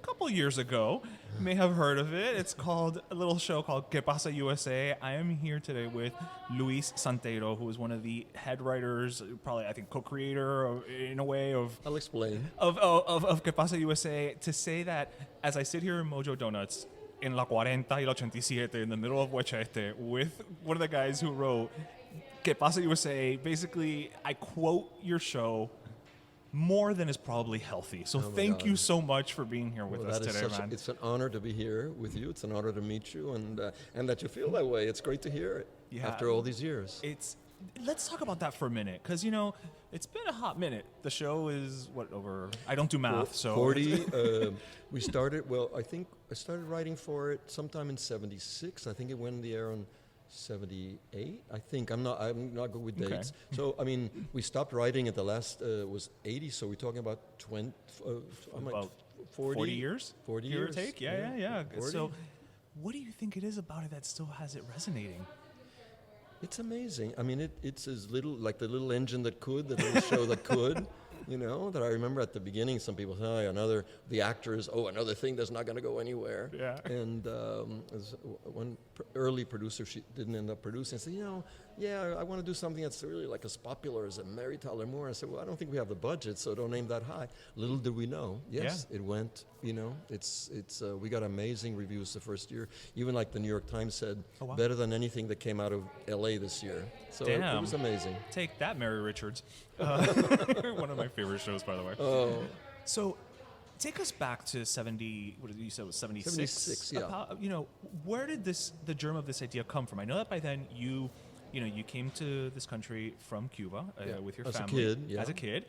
a couple years ago. You may have heard of it. It's called a little show called Que Pasa USA. I am here today with Luis Santeiro, who is one of the head writers, probably I think co-creator in a way of I'll explain. of Que Pasa USA, to say that as I sit here in Mojo Donuts in La 40 y la 87 in the middle of Huachete with one of the guys who wrote Que Pasa USA, basically I quote your show more than is probably healthy. So thank you so much for being here with us today, man. It's an honor to be here with you. It's an honor to meet you, and that you feel that way. It's great to hear it after all these years. Let's talk about that for a minute, because it's been a hot minute. The show is over. I don't do math, so 40. We started. Well, I think I started writing for it sometime in '76. I think it went in the air on 78. I think I'm not good with dates. Okay. So I mean, we stopped writing at the last was 80. So we're talking about 20. about 40 years. 40 give years. or take. Yeah. 40. So, what do you think it is about it that still has it resonating? It's amazing. I mean, it's as little like the little engine that could, the little show that could. That I remember at the beginning, some people say, the actors, another thing that's not going to go anywhere. Yeah. And as one early producer, she didn't end up producing, and said, I want to do something that's really like as popular as a Mary Tyler Moore. I said, well, I don't think we have the budget, so don't aim that high. Little did we know. Yes, it went, we got amazing reviews the first year. Even like the New York Times said, better than anything that came out of LA this year. So it was amazing. Take that, Mary Richards. One of my favorite shows, by the way. Oh. So, take us back to 70. What did you say? It was 76. 76, yeah. Where did the germ of this idea come from? I know that by then you came to this country from Cuba with your family. As a kid.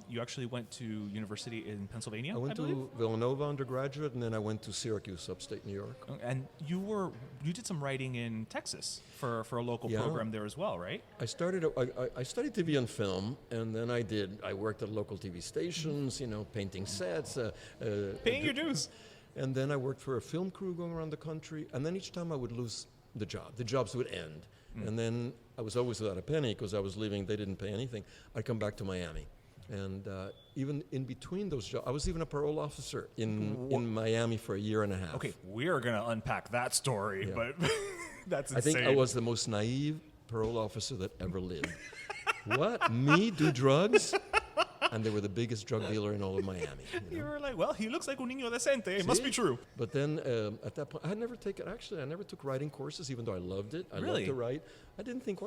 You actually went to university in Pennsylvania. I went to Villanova undergraduate, and then I went to Syracuse, upstate New York. And you did some writing in Texas for a local program there as well, right? I studied TV and film, and then I worked at local TV stations, painting sets. Paying your dues. And then I worked for a film crew going around the country, and then each time I would lose the job. The jobs would end. And then I was always without a penny because I was leaving. They didn't pay anything. I'd come back to Miami. And even in between those jobs, I was even a parole officer in Miami for a year and a half. Okay, we are going to unpack that story, but that's insane. I think I was the most naive parole officer that ever lived. What? Me do drugs? And they were the biggest drug dealer in all of Miami. You were like, well, he looks like un niño decente. It must be true. But then at that point, I never took writing courses, even though I loved it. I Really? loved to write. I didn't think,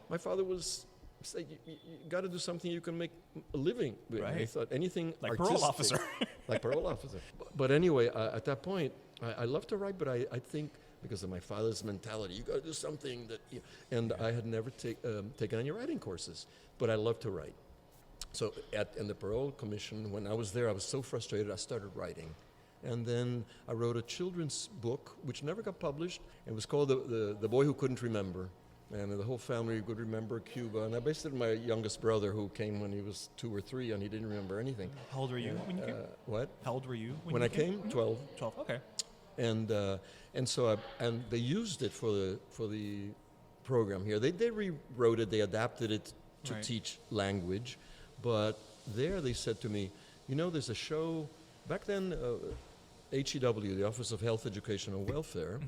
my father was saying, you got to do something you can make a living with. Right. I thought anything Like artistic, parole officer. like parole officer. But anyway, at that point, I loved to write, but I think because of my father's mentality, you got to do something that, and I had never taken any writing courses, but I loved to write. So in the parole commission, when I was there, I was so frustrated, I started writing. And then I wrote a children's book, which never got published. It was called The Boy Who Couldn't Remember. And the whole family could remember Cuba. And I based it on my youngest brother, who came when he was 2 or 3, and he didn't remember anything. How old were you when you came? What? How old were you when I came? 12. 12, okay. And so they used it for the program here. They rewrote it, they adapted it to teach language. But there they said to me, there's a show, back then HEW, the Office of Health, Education and Welfare,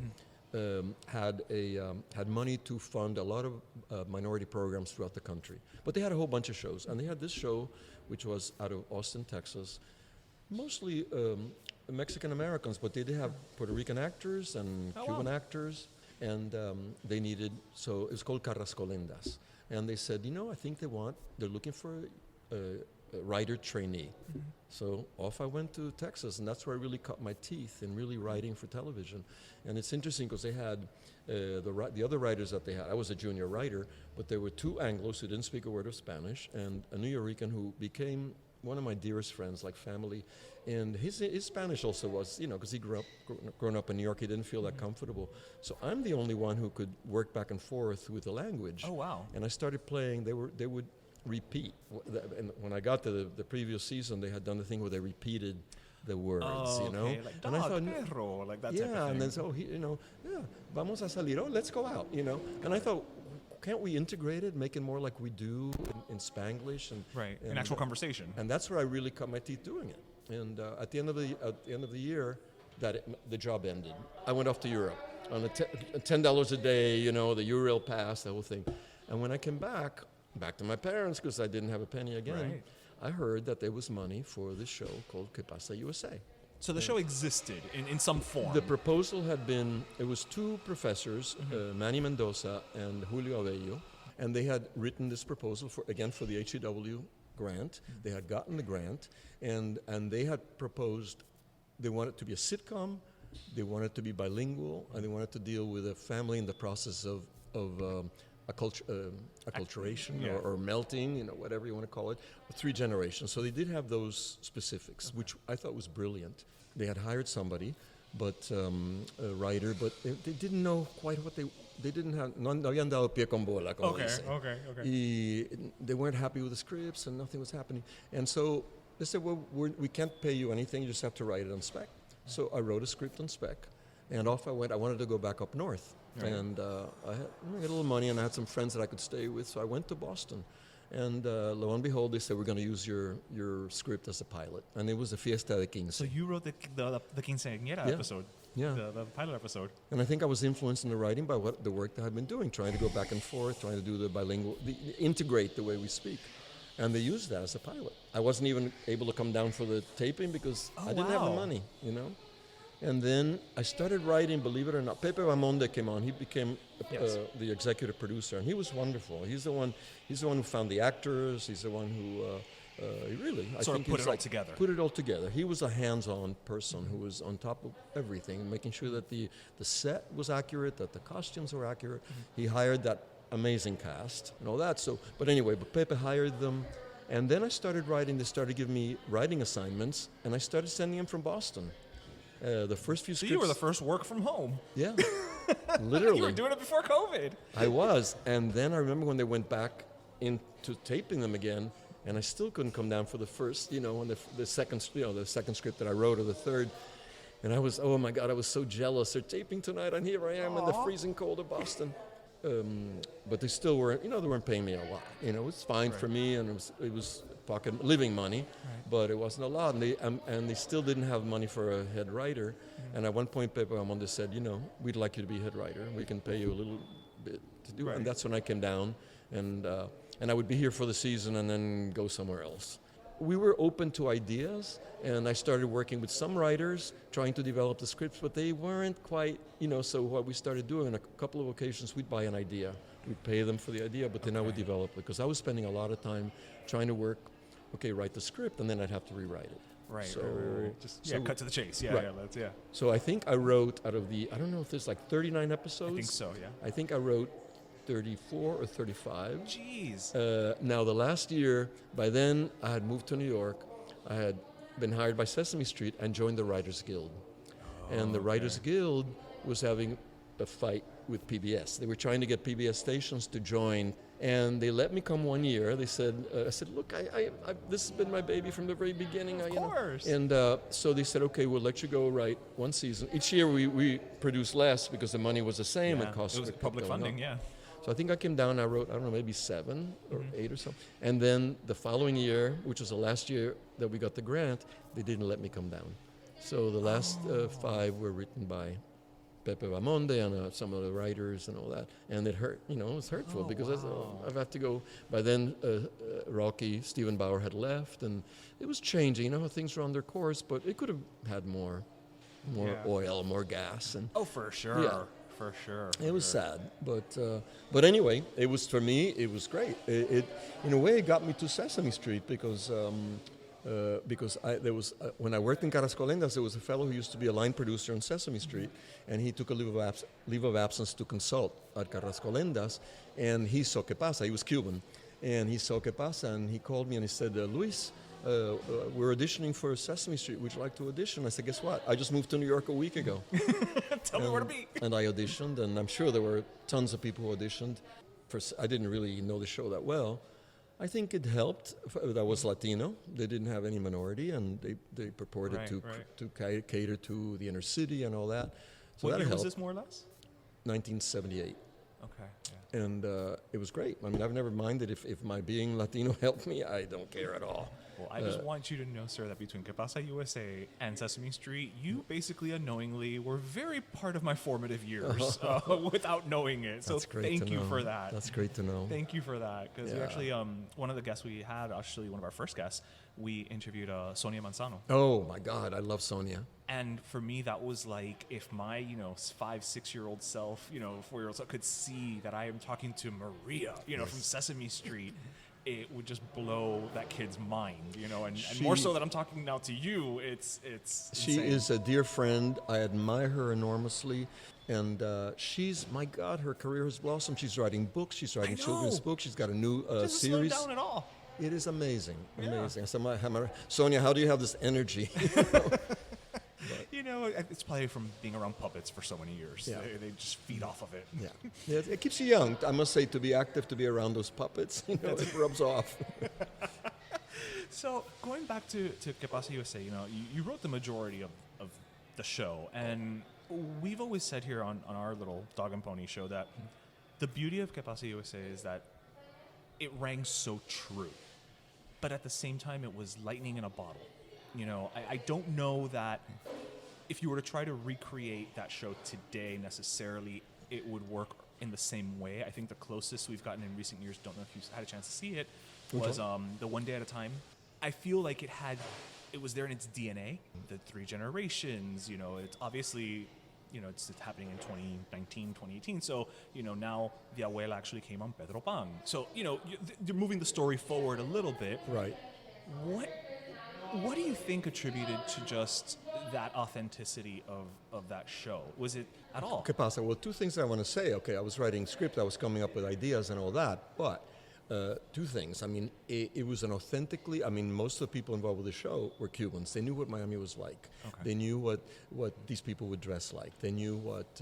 had money to fund a lot of minority programs throughout the country. But they had a whole bunch of shows. And they had this show, which was out of Austin, Texas, mostly Mexican Americans, but they did have Puerto Rican actors and Cuban actors. And so it was called Carrascolendas. And they said, I think they're looking for a writer trainee. So off I went to Texas, and that's where I really cut my teeth in really writing for television. And it's interesting because they had the other writers that they had. I was a junior writer, but there were 2 Anglos who didn't speak a word of Spanish, and a New Yorican who became one of my dearest friends, like family. And his Spanish also was, because he grown up in New York, he didn't feel that comfortable. So I'm the only one who could work back and forth with the language. Oh, wow. And I started playing. They would repeat. And when I got to the previous season, they had done the thing where they repeated the words, you know. Like and I dog, thought, perro, like that type of yeah, thing. and then so vamos a salir. Oh, let's go out, you know. And I thought, can't we integrate it, make it more like we do in Spanglish and an actual conversation. And that's where I really cut my teeth doing it. And at the end of the year, the job ended. I went off to Europe on $10 a day, you know, the Euro pass, the whole thing. And when I came back to my parents because I didn't have a penny again, I heard that there was money for this show called Que Pasa USA. So the show existed in some form. The proposal had been, it was two professors, Manny Mendoza and Julio Abello, and they had written this proposal for the HEW grant. They had gotten the grant, and they had proposed, they wanted it to be a sitcom, they wanted it to be bilingual, and they wanted to deal with a family in the process of acculturation or melting, you know, whatever you want to call it, 3 generations. So they did have those specifics, which I thought was brilliant. They had hired somebody, a writer, but they didn't know quite what they didn't have, no habían dado pie con bola, como dicen. Okay. They weren't happy with the scripts and nothing was happening. And so they said, well, we can't pay you anything, you just have to write it on spec. So I wrote a script on spec, and off I went. I wanted to go back up north. Right. And I had a little money, and I had some friends that I could stay with, so I went to Boston. And lo and behold, they said, we're going to use your script as a pilot. And it was a Fiesta de Quince. So you wrote the Quinceañera episode, the pilot episode. And I think I was influenced in the writing by the work that I've been doing, trying to go back and forth, trying to do the bilingual, integrate the way we speak. And they used that as a pilot. I wasn't even able to come down for the taping because I didn't have the money, you know. And then I started writing, believe it or not. Pepe Bamonde came on. He became the executive producer, and he was wonderful. He's the one who found the actors. He's the one who I think put it all together. Put it all together. He was a hands-on person who was on top of everything, making sure that the set was accurate, that the costumes were accurate. He hired that amazing cast and all that. So, but Pepe hired them. And then I started writing. They started giving me writing assignments, and I started sending them from Boston. The first few scripts. So you were the first work from home. Yeah, literally. You were doing it before COVID. I was, and then I remember when they went back into taping them again, and I still couldn't come down for the first, on the second script that I wrote, or the third. And I was, oh my God, I was so jealous. They're taping tonight, and here I am in the freezing cold of Boston. But they still weren't, they weren't paying me a lot. It was fine for me, and it was pocket living money, but it wasn't a lot. And they still didn't have money for a head writer. And at one point, Pepe Amonde said, we'd like you to be head writer. We can pay you a little bit to do it. And that's when I came down, and I would be here for the season and then go somewhere else. We were open to ideas, and I started working with some writers, trying to develop the scripts, but they weren't quite, so what we started doing, on a couple of occasions, we'd buy an idea. We'd pay them for the idea, but then I would develop it, because I was spending a lot of time trying to write the script, and then I'd have to rewrite it. Right, so, right. Cut to the chase. Yeah. So I think I wrote out of I don't know if there's like 39 episodes. I think so, yeah. I think I wrote 34 or 35. Jeez. Now, the last year, by then, I had moved to New York. I had been hired by Sesame Street and joined the Writers Guild. And the Writers Guild was having a fight with PBS. They were trying to get PBS stations to join, and they let me come 1 year. They said, I said, look, I this has been my baby from the very beginning. Of course. And so they said, okay, we'll let you go write one season. Each year we produced less because the money was the same. Yeah, it cost it was public funding, yeah. So I think I came down, I wrote, I don't know, maybe 7 or 8 or something. And then the following year, which was the last year that we got the grant, they didn't let me come down. So the last 5 were written by Pepe Bamonde and some of the writers and all that. And it hurt, it was hurtful because I've had to go. By then, Rocky, Stephen Bauer had left, and it was changing. Things were on their course, but it could have had more oil, more gas. And for sure. Yeah. For sure. It was sad, but anyway, it was, for me, it was great. It in a way, it got me to Sesame Street because there was when I worked in Carrascolendas, there was a fellow who used to be a line producer on Sesame Street, and he took a leave of absence to consult at Carrascolendas, and he saw Que Pasa. He was Cuban, and he saw Que Pasa, and he called me and he said, Luis, we're auditioning for Sesame Street. Would you like to audition? I said, guess what? I just moved to New York a week ago. Tell me where to be. And I auditioned, and I'm sure there were tons of people who auditioned. I didn't really know the show that well. I think it helped that I was Latino. They didn't have any minority, and they purported to cater to the inner city and all that. So What that year helped. was this, more or less? 1978. Okay. Yeah. And it was great. I mean, I've never minded if my being Latino helped me. I don't care at all. Well, I just want you to know, sir, that between Que Pasa USA and Sesame Street, you basically unknowingly were very part of my formative years without knowing it. So thank you for that. That's great to know. Thank you for that. Because we actually, one of the guests we had, actually one of our first guests, we interviewed Sonia Manzano. Oh, my God. I love Sonia. And for me, that was like if my, 5-6-year-old self, 4-year-old self could see that I am talking to Maria, from Sesame Street, it would just blow that kid's mind, and more so that I'm talking now to you, it's She insane. is a dear friend. I admire her enormously. And she's, my God, her career has blossomed. She's writing books. She's writing children's books. She's got a new Doesn't series. slow down at all. It is amazing. Amazing. So Sonia, how do you have this energy? It's probably from being around puppets for so many years. Yeah. They just feed off of it. Yeah, it keeps you young. I must say, to be active, to be around those puppets, it rubs off. So going back to Que Pasa USA, you wrote the majority of the show, and we've always said here on our little Dog and Pony show that the beauty of Que Pasa USA is that it rang so true, but at the same time it was lightning in a bottle. I don't know that if you were to try to recreate that show today necessarily it would work in the same way. I think the closest we've gotten in recent years, don't know if you've had a chance to see it, was the One Day at a Time. I feel like it was there in its DNA, the 3 generations, it's obviously, it's happening in 2019, 2018. So, now the abuela actually came on Pedro Pan. So, they're moving the story forward a little bit. Right. What do you think attributed to just that authenticity of that show? Was it at all? Que pasa? Well, 2 things I want to say. Okay, I was writing script, I was coming up with ideas and all that, but 2 things. I mean, it was an authentically, most of the people involved with the show were Cubans. They knew what Miami was like. Okay. They knew what these people would dress like. They knew what,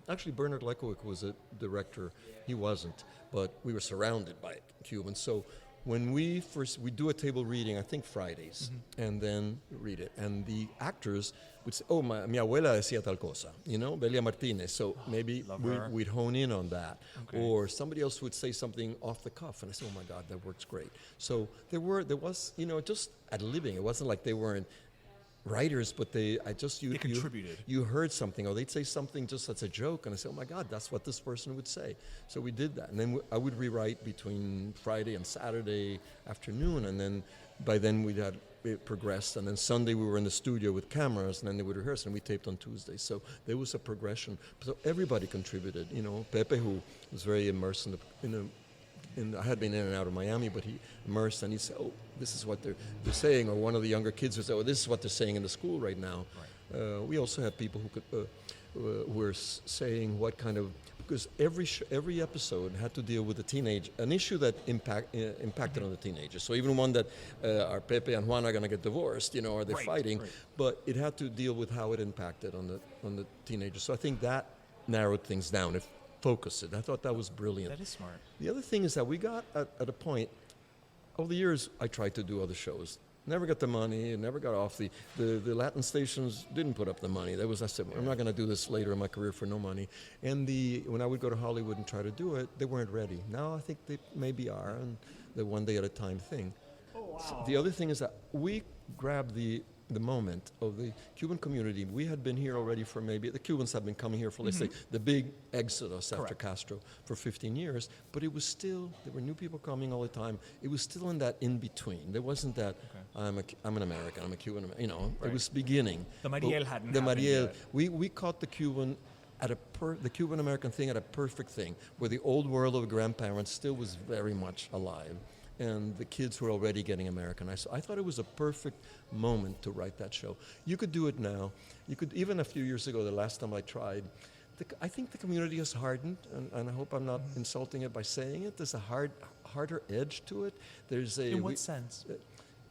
actually Bernard Lekowick was a director. He wasn't, but we were surrounded by Cubans. So when we do a table reading, I think Fridays, and then read it. And the actors would say, mi abuela decía tal cosa, Belia Martinez. So maybe we'd hone in on that. Okay. Or somebody else would say something off the cuff, and I say, oh my God, that works great. So there was, just ad-libbing. It wasn't like they weren't writers, but they contributed. You heard something, or they'd say something just as a joke, and I said, "Oh my God, that's what this person would say." So we did that, and then I would rewrite between Friday and Saturday afternoon, and then by then it progressed, and then Sunday we were in the studio with cameras, and then they would rehearse, and we taped on Tuesday. So there was a progression. So everybody contributed. Pepe, who was very immersed I had been in and out of Miami, but he immersed, and he said, this is what they're saying, or one of the younger kids would say, this is what they're saying in the school right now. Right. We also had people who were saying what kind of, because every episode had to deal with an issue that impacted on the teenagers. So even one that are Pepe and Juan are going to get divorced, or they're fighting, but it had to deal with how it impacted on the teenagers. So I think that narrowed things down. Focus it. I thought that was brilliant. That is smart. The other thing is that we got at a point, over the years, I tried to do other shows. Never got the money, never got off. The Latin stations didn't put up the money. I said, I'm not going to do this later in my career for no money. And when I would go to Hollywood and try to do it, they weren't ready. Now I think they maybe are, and the One Day at a Time thing. Oh, wow. So the other thing is that we grabbed the moment of the Cuban community. We had been here already for the Cubans have been coming here for, let's say, the big exodus after Castro for 15 years, but it was still, there were new people coming all the time. It was still in that in-between. There wasn't that, I'm an American, I'm a Cuban, it was beginning. The Mariel hadn't The happened Mariel, yet. we caught the Cuban the Cuban-American thing at a perfect thing, where the old world of grandparents still was very much alive, and the kids were already getting Americanized. So I thought it was a perfect moment to write that show. You could do it now. You could, even a few years ago, the last time I tried, I think the community has hardened, and I hope I'm not insulting it by saying it. There's a harder edge to it. In what sense?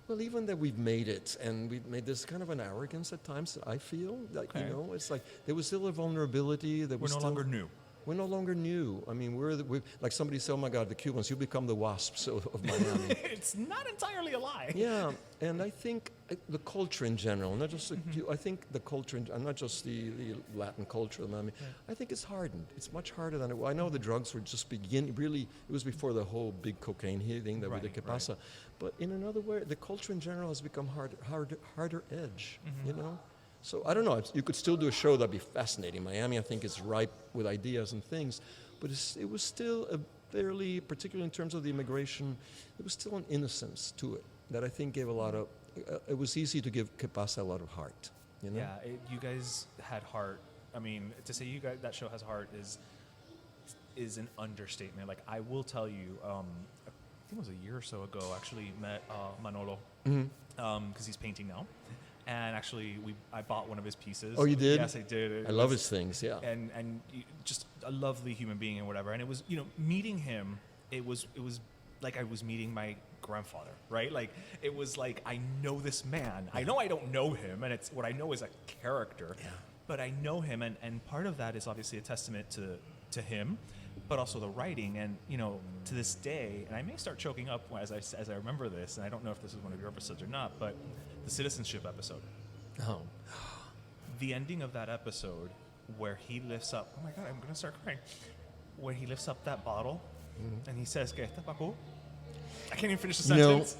Well, even that we've made it, and we've made this kind of an arrogance at times that I feel. Like, it's like there was still a vulnerability. We're no longer new. we're no longer new. I mean, we're like somebody said, oh my God, the Cubans, you become the WASPs of Miami. It's not entirely a lie. Yeah, and I think the culture in general, not just I think the culture, and not just the Latin culture of Miami, I think it's hardened. It's much harder than it was. I know the drugs were just really, it was before the whole big cocaine hitting that we did Que Pasa. But in another way, the culture in general has become harder edge, you know? So I don't know, you could still do a show that'd be fascinating. Miami, I think, is ripe with ideas and things, but it was still a fairly, particularly in terms of the immigration, it was still an innocence to it that I think gave a lot of, it was easy to give Que Pasa a lot of heart, you know? Yeah, you guys had heart. I mean, to say you guys that show has heart is an understatement. Like, I will tell you, I think it was a year or so ago, actually met Manolo, because he's painting now. And actually, I bought one of his pieces. Oh, you did? Yes, I did. I love his things, yeah. And just a lovely human being and whatever. And it was, meeting him, it was like I was meeting my grandfather, right? Like, it was like, I know this man. I know I don't know him, and it's what I know is a character. Yeah. But I know him, and part of that is obviously a testament to him, but also the writing. And, to this day, and I may start choking up as I remember this, and I don't know if this is one of your episodes or not, but the citizenship episode. Oh. The ending of that episode where he lifts up, oh my God, I'm going to start crying. Where he lifts up that bottle and he says, "Que está Paco?" I can't even finish the sentence.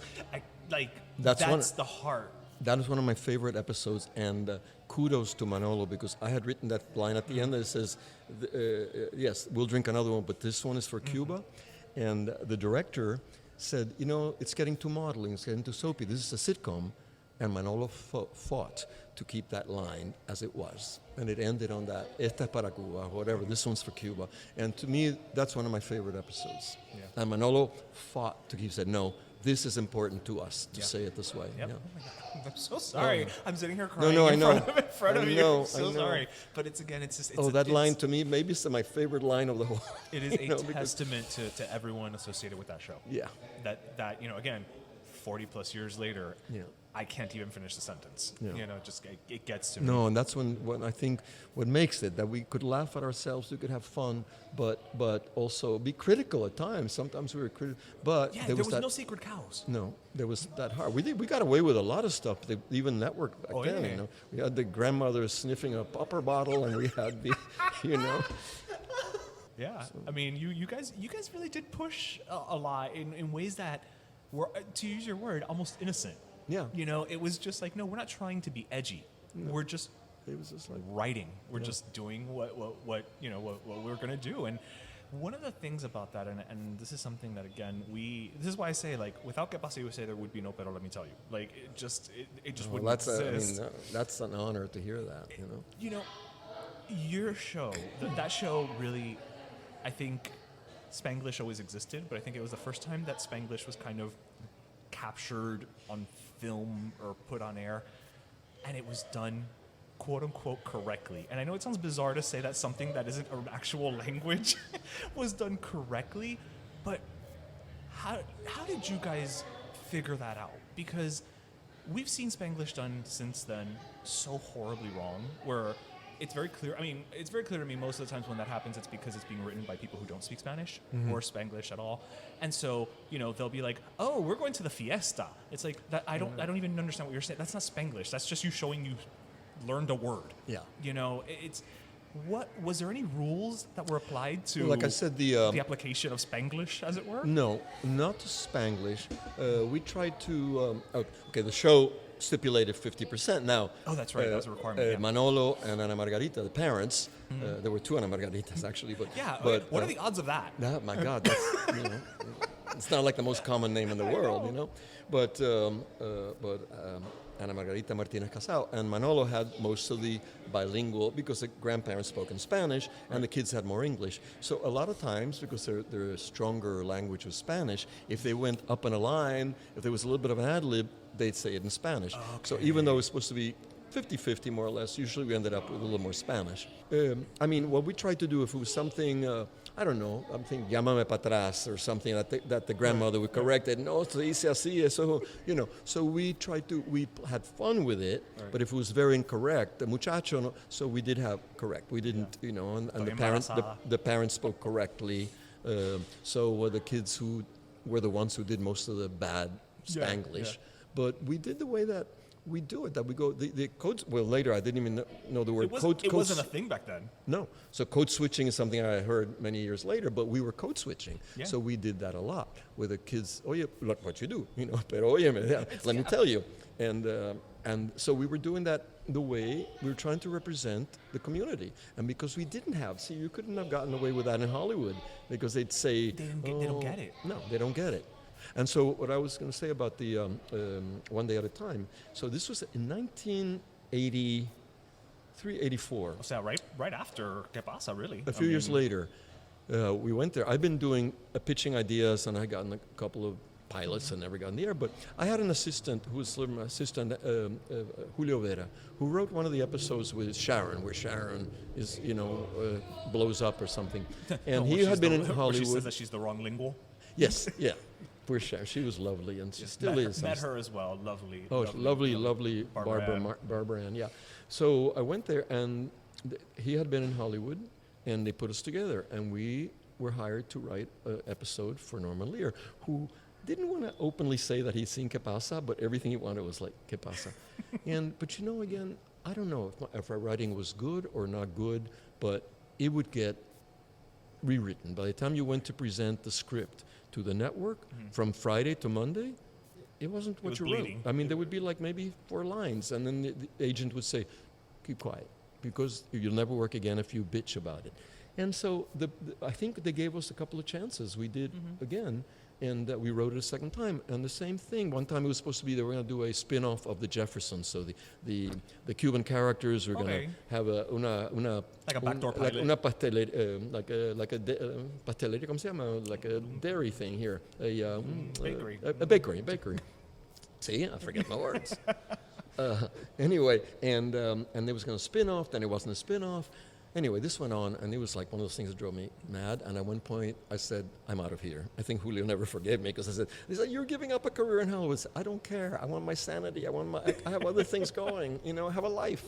That's the heart. That is one of my favorite episodes, and kudos to Manolo, because I had written that line at the end that says, yes, we'll drink another one, but this one is for Cuba. And the director said, it's getting too modeling, it's getting too soapy. This is a sitcom. And Manolo fought to keep that line as it was. And it ended on that, "Esta es para Cuba," whatever, this one's for Cuba. And to me, that's one of my favorite episodes. Yeah. And Manolo fought to keep, said, no, this is important to us to say it this way. Yep. Yeah. Oh my God. I'm so sorry. I'm sitting here crying in front of you. I'm so sorry. But it's that line to me, maybe it's my favorite line of the whole. It is a testament to everyone associated with that show. Yeah. That again, 40 plus years later, I can't even finish the sentence. Yeah. It gets to me. No, and that's when I think what makes it, that we could laugh at ourselves, we could have fun, but also be critical at times. Sometimes we were critical, but there was no sacred cows. No, there was that hard. We got away with a lot of stuff. Even network back then. Yeah. We had the grandmother sniffing a popper bottle, and we had the, Yeah, so. I mean, you guys really did push a lot in ways that were, to use your word, almost innocent. Yeah. It was just like, no, we're not trying to be edgy. No. It was just like writing. We're just doing what we're going to do. And one of the things about that, and this is something that, again, this is why I say, like, without Que Pasa USA, there would be no Pero, let me tell you. Like, it just wouldn't exist. That's an honor to hear that, Your show, that show really, I think Spanglish always existed, but I think it was the first time that Spanglish was kind of captured on film or put on air, and it was done quote unquote correctly. And I know it sounds bizarre to say that something that isn't an actual language was done correctly, but how did you guys figure that out? Because we've seen Spanglish done since then so horribly wrong, where it's very clear. I mean, it's very clear to me most of the times when that happens, it's because it's being written by people who don't speak Spanish or Spanglish at all. And so, they'll be like, "Oh, we're going to the fiesta." It's like that. I don't even understand what you're saying. That's not Spanglish. That's just you showing you learned a word. Yeah. It's what was there any rules that were applied to? Like I said, the application of Spanglish, as it were. No, not to Spanglish. We tried to. The show stipulated 50% now. Oh, that's right. That was a requirement. Manolo and Ana Margarita, the parents. There were two Ana Margaritas actually, but what are the odds of that? My God, that's it's not like the most common name in the world, But Ana Margarita Martinez Casal and Manolo had most of the bilingual, because the grandparents spoke in Spanish and the kids had more English. So a lot of times, because their stronger language was Spanish, if they went up in a line, if there was a little bit of an ad lib, they'd say it in Spanish. Okay. So even though it's supposed to be 50-50 more or less. Usually we ended up with a little more Spanish. I mean, what we tried to do, if it was something, I don't know, I'm thinking llámame para atrás or something that the grandmother would correct it. No, se dice así, eso, you know. So we had fun with it, but if it was very incorrect, the muchacho, no, so we did have correct. We didn't, you know, and the parents spoke correctly. So the kids who were the ones who did most of the bad Spanglish. But we did the way that we do it, that we go, the codes, well, later I didn't even know the word code. It wasn't a thing back then. No. So code switching is something I heard many years later, but we were code switching. Yeah. So we did that a lot with the kids. Oh, yeah, look what you do, you know, pero óyeme, let me tell you. And so we were doing that the way we were trying to represent the community. And because we didn't have, see, you couldn't have gotten away with that in Hollywood because they'd say, they don't get it. No, they don't get it. And so what I was going to say about the One Day at a Time, so this was in 1983, 84. So right after Que Pasa, really. A few years later, we went there. I've been doing pitching ideas, and I gotten a couple of pilots and never got in the air. But I had an assistant who was my assistant, Julio Vera, who wrote one of the episodes with Sharon, where Sharon is, you know, blows up or something. And he had been in Hollywood. She says that she's the wrong lingual. Yes, yeah. Poor Sharon. She was lovely, and she still is. Met her as well. Lovely. Oh, lovely Barbara Ann. Yeah. So I went there, and he had been in Hollywood, and they put us together, and we were hired to write an episode for Norman Lear, who didn't want to openly say that he'd seen Que Pasa, but everything he wanted was like Que Pasa. But you know, again, I don't know if our writing was good or not good, but it would get rewritten. By the time you went to present the script to the network from Friday to Monday, it wasn't what you wrote. I mean, there would be like maybe 4 lines, and then the agent would say, keep quiet, because you'll never work again if you bitch about it. And so I think they gave us a couple of chances. We did again, and we wrote it a second time. And the same thing, one time it was supposed to be they were going to do a spin-off of the Jeffersons. So the Cuban characters were going to have una like a backdoor pilot. Una pastelería, like a pastelería, ¿cómo se llama? Like a dairy thing here. Bakery. A bakery. See, I forget my words. Anyway, and they was going to spin off, then it wasn't a spin off. Anyway, this went on, and it was like one of those things that drove me mad. And at one point, I said, I'm out of here. I think Julio never forgave me because I said, he said, you're giving up a career in Hollywood. I said, I don't care. I want my sanity. I have other things going. You know, I have a life.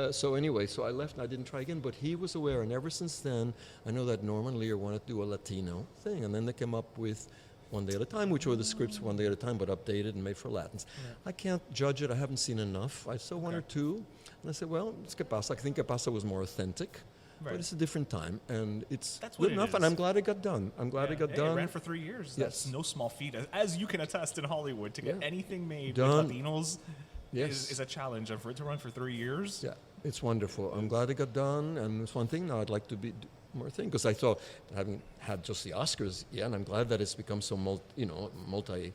So anyway, so I left, and I didn't try again. But he was aware, and ever since then, I know that Norman Lear wanted to do a Latino thing. And then they came up with One Day at a Time, which were the scripts One Day at a Time, but updated and made for Latins. Yeah. I can't judge it. I haven't seen enough. I saw one or two. And I said, well, it's Que Pasa. I think Que Pasa was more authentic, but it's a different time, and it's good enough, and I'm glad it got done. I'm glad it got done. It ran for 3 years. Yes. That's no small feat, as you can attest in Hollywood. To get anything made done. With Latinos is a challenge, and for it to run for 3 years. Yeah, it's wonderful. I'm glad it got done, and it's one thing now I'd like to be more thing, because I thought, having had just the Oscars, and I'm glad that it's become so multi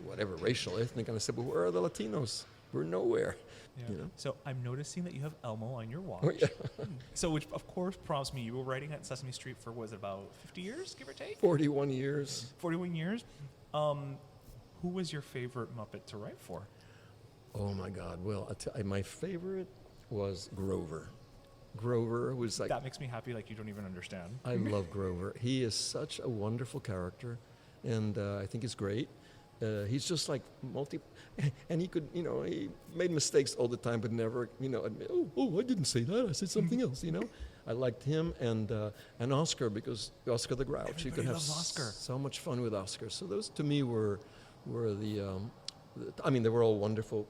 whatever, racial, ethnic, and I said, well, where are the Latinos? We're nowhere. Yeah. You know? So I'm noticing that you have Elmo on your watch. Oh, yeah. So which of course prompts me, you were writing at Sesame Street for, was it about 50 years, give or take? 41 years. 41 years. Who was your favorite Muppet to write for? Oh my God. Well, my favorite was Grover. Grover was like... That makes me happy like you don't even understand. I love Grover. He is such a wonderful character, and I think he's great. He's just like and he could, he made mistakes all the time, but never, admit, I didn't say that. I said something else, I liked him and Oscar, because Oscar the Grouch. Everybody You could have Oscar. So much fun with Oscar. So those to me were they were all wonderful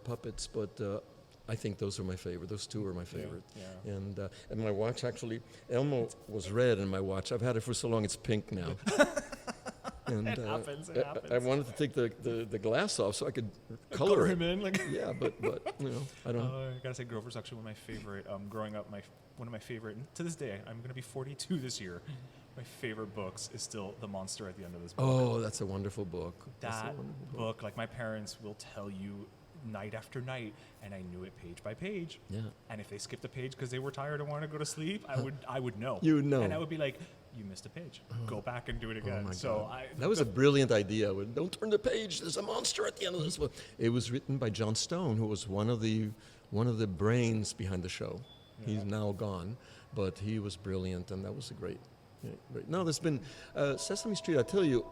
puppets, but I think those are my favorite. Those two are my favorite. Yeah. And my watch, actually, Elmo was red in my watch. I've had it for so long, it's pink now. And it happens. I wanted to take the glass off so I could color him in. Yeah, but I don't. I gotta say, Grover's actually one of my favorite. Growing up, one of my favorite. And to this day, I'm gonna be 42 this year. My favorite books is still The Monster at the End of This Book. Oh, that's a wonderful book. That book, like my parents will tell you night after night, and I knew it page by page. Yeah. And if they skipped a page because they were tired and wanted to go to sleep, I would know. You would know. And I would be like, you missed a page. Go back and do it Oh again. my So God. That was a brilliant idea. Don't turn the page. There's a monster at the end of this one. It was written by John Stone, who was one of the brains behind the show. Yeah. He's now gone, but he was brilliant, and that was a great. No, there's been Sesame Street. I tell you,